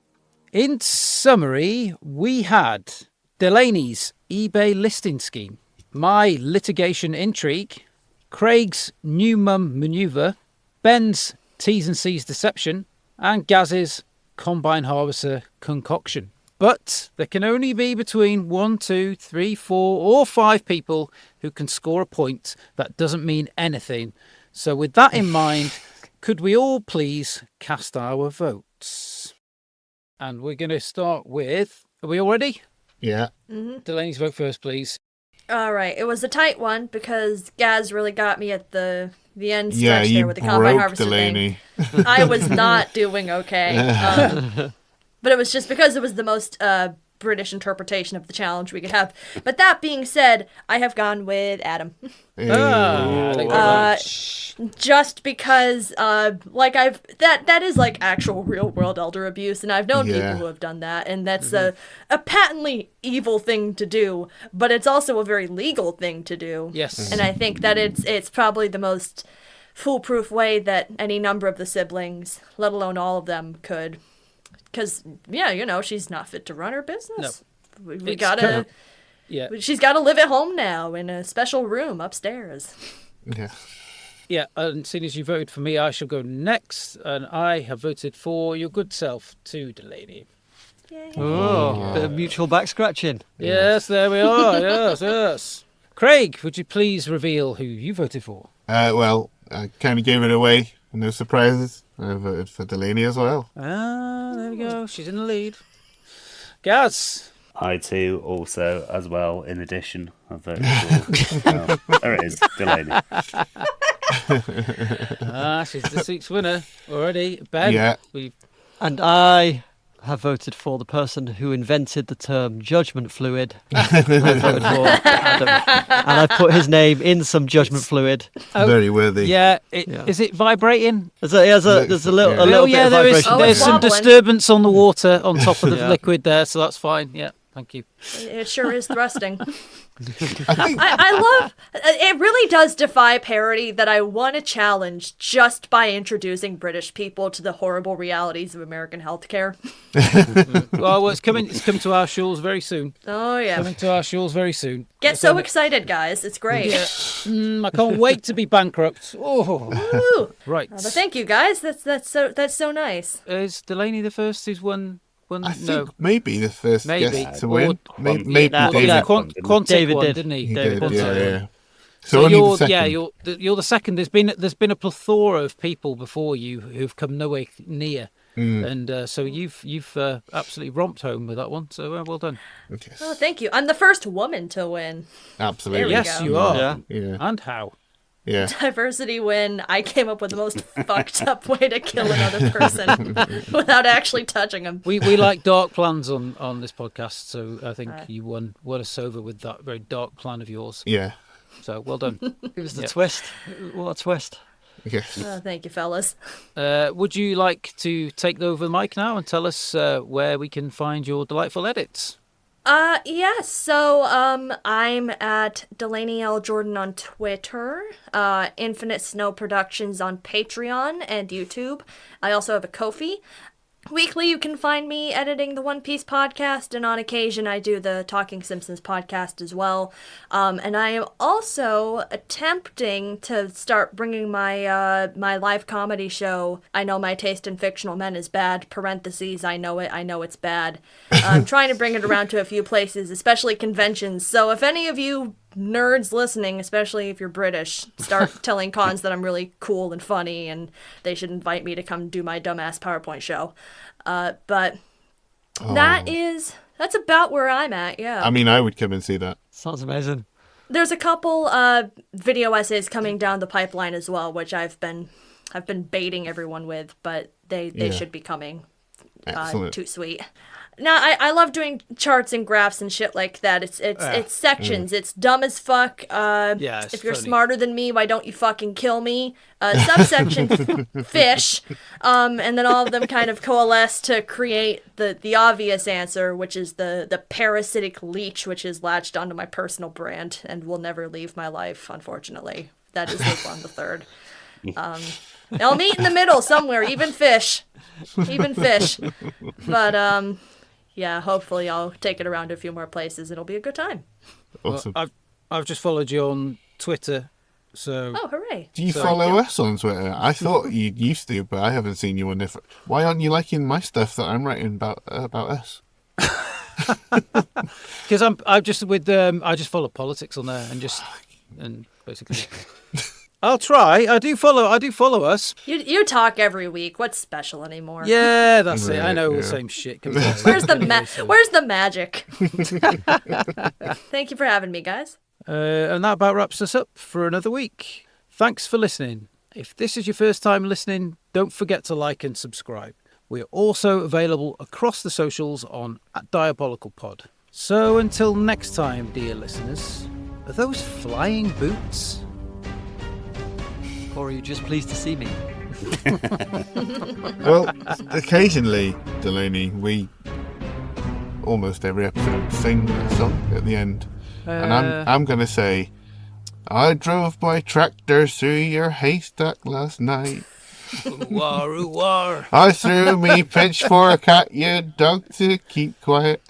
In summary, we had Delaney's eBay listing scheme, my litigation intrigue, Craig's new mum manoeuvre, Ben's T's and C's deception, and Gaz's combine harvester concoction. But there can only be between 1, 2, 3, 4, or 5 people who can score a point that doesn't mean anything. So with that in mind, could we all please cast our votes? And we're going to start with... Are we all ready? Yeah. Delaney's vote first, please. All right, it was a tight one because Gaz really got me at the end Yeah, stretch you there with the combine broke harvester Delaney. thing. I was not doing okay. But it was just because it was the most British interpretation of the challenge we could have. But that being said, I have gone with Adam. Hey. Thank you very much. Just because, that is like actual real world elder abuse, and I've known people who have done that, and that's a patently evil thing to do, but it's also a very legal thing to do. Yes. And I think that it's probably the most foolproof way that any number of the siblings, let alone all of them, could. Because, she's not fit to run her business. No. We gotta... Yeah. She's got to live at home now in a special room upstairs. Yeah. Yeah, and seeing as you voted for me, I shall go next, and I have voted for your good self too, Delaney. Yay. Oh, bit of mutual back scratching. Yes, there we are. Yes. Craig, would you please reveal who you voted for? Well, I kind of gave it away. No surprises. I voted for Delaney as well. Ah, there we go. She's in the lead. Gaz. I too also, as well, in addition, have voted for... there it is, Delaney. She's this week's winner already. Ben. Yeah. And I have voted for the person who invented the term judgment fluid. I voted for Adam. And I put his name in some judgment fluid. Very worthy. Yeah, is it vibrating? There's a little bit of vibration. There's some wobbling. disturbance on the water on top of the liquid there, so that's fine. Yeah, thank you. It sure is thrusting. I think I love it. Really does defy parody that I won a challenge just by introducing British people to the horrible realities of American healthcare. Well, it's coming to our shores very soon. Oh yeah, Coming to our shores very soon. get so excited, guys! It's great. Yeah. I can't wait to be bankrupt. Oh, Woo. right. But thank you, guys. That's so nice. Is Delaney the first who's won? I think maybe the first Maybe. guest to win. Maybe Yeah, David. yeah. Quantic David won, did. didn't he? He David did, did. yeah. So only you're the second. you're the second. There's been a plethora of people before you who've come nowhere near, and so you've absolutely romped home with that one. So well done. Yes. Oh, thank you. I'm the first woman to win. Absolutely. There we Yes, go. you are. Yeah. Yeah. And how? Yeah. Diversity win. I came up with the most fucked up way to kill another person without actually touching them. We like dark plans on this podcast, so I think you won us over with that very dark plan of yours. Yeah. So well done. It was the twist. What a twist. Yes. Oh, thank you, fellas. Would you like to take over the mic now and tell us where we can find your delightful edits? Yes. So, I'm at Delaney L. Jordan on Twitter, Infinite Snow Productions on Patreon and YouTube. I also have a Ko-fi. Weekly, you can find me editing the One Piece podcast, and on occasion I do the Talking Simpsons podcast as well. And I am also attempting to start bringing my my live comedy show, I Know My Taste in Fictional Men is Bad, parentheses, I know it's bad. I'm trying to bring it around to a few places, especially conventions. So if any of you nerds listening, especially if you're British, start telling cons that I'm really cool and funny and they should invite me to come do my dumbass PowerPoint show. But that's about where I'm at, yeah. I mean, I would come and see that. Sounds amazing. There's a couple video essays coming down the pipeline as well, which I've been baiting everyone with, but they should be coming. Excellent. Too sweet. Now, I love doing charts and graphs and shit like that. It's sections. It's dumb as fuck. it's if you're funny. smarter than me, why don't you fucking kill me? Subsection fish. And then all of them kind of coalesce to create the obvious answer, which is the parasitic leech, which is latched onto my personal brand and will never leave my life, unfortunately. That is Luke the Third. I'll meet in the middle somewhere, even fish. But, yeah, hopefully I'll take it around to a few more places. It'll be a good time. Awesome. Well, I've just followed you on Twitter, so Oh, hooray. Do you follow us on Twitter? I thought you used to, but I haven't seen you on there. Why aren't you liking my stuff that I'm writing about us? Because I'm just with I just follow politics on there and basically. I'll try. I do follow us. You talk every week. What's special anymore? Yeah, that's it. I know all the same shit. Where's the magic? Thank you for having me, guys. And that about wraps us up for another week. Thanks for listening. If this is your first time listening, don't forget to like and subscribe. We are also available across the socials on @DiabolicalPod. So until next time, dear listeners, are those flying boots? Or are you just pleased to see me? Well, occasionally, Delaney, we almost every episode sing a song at the end. And I'm going to say, I drove my tractor through your haystack last night. Ooh-wah, ooh-wah. I threw me pitchfork at you, dog, to keep quiet.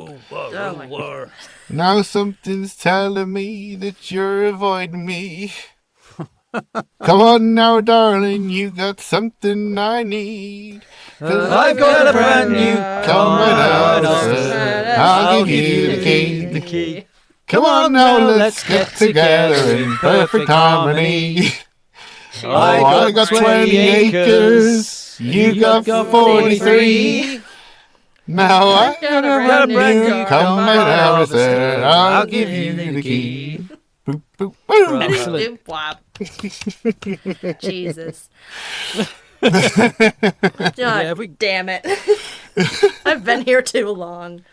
Ooh-wah, ooh-wah. Now something's telling me that you're avoiding me. Come on now, darling, you got something I need. 'Cause I've got a brand new coming out. I'll give you the key. Come on now, let's get together in perfect harmony. I got 20 acres, you got 43. Now I got a brand new coming out. I'll give you the key. Boop, boop, boom. Excellent. Jesus. Yeah, Damn it. I've been here too long.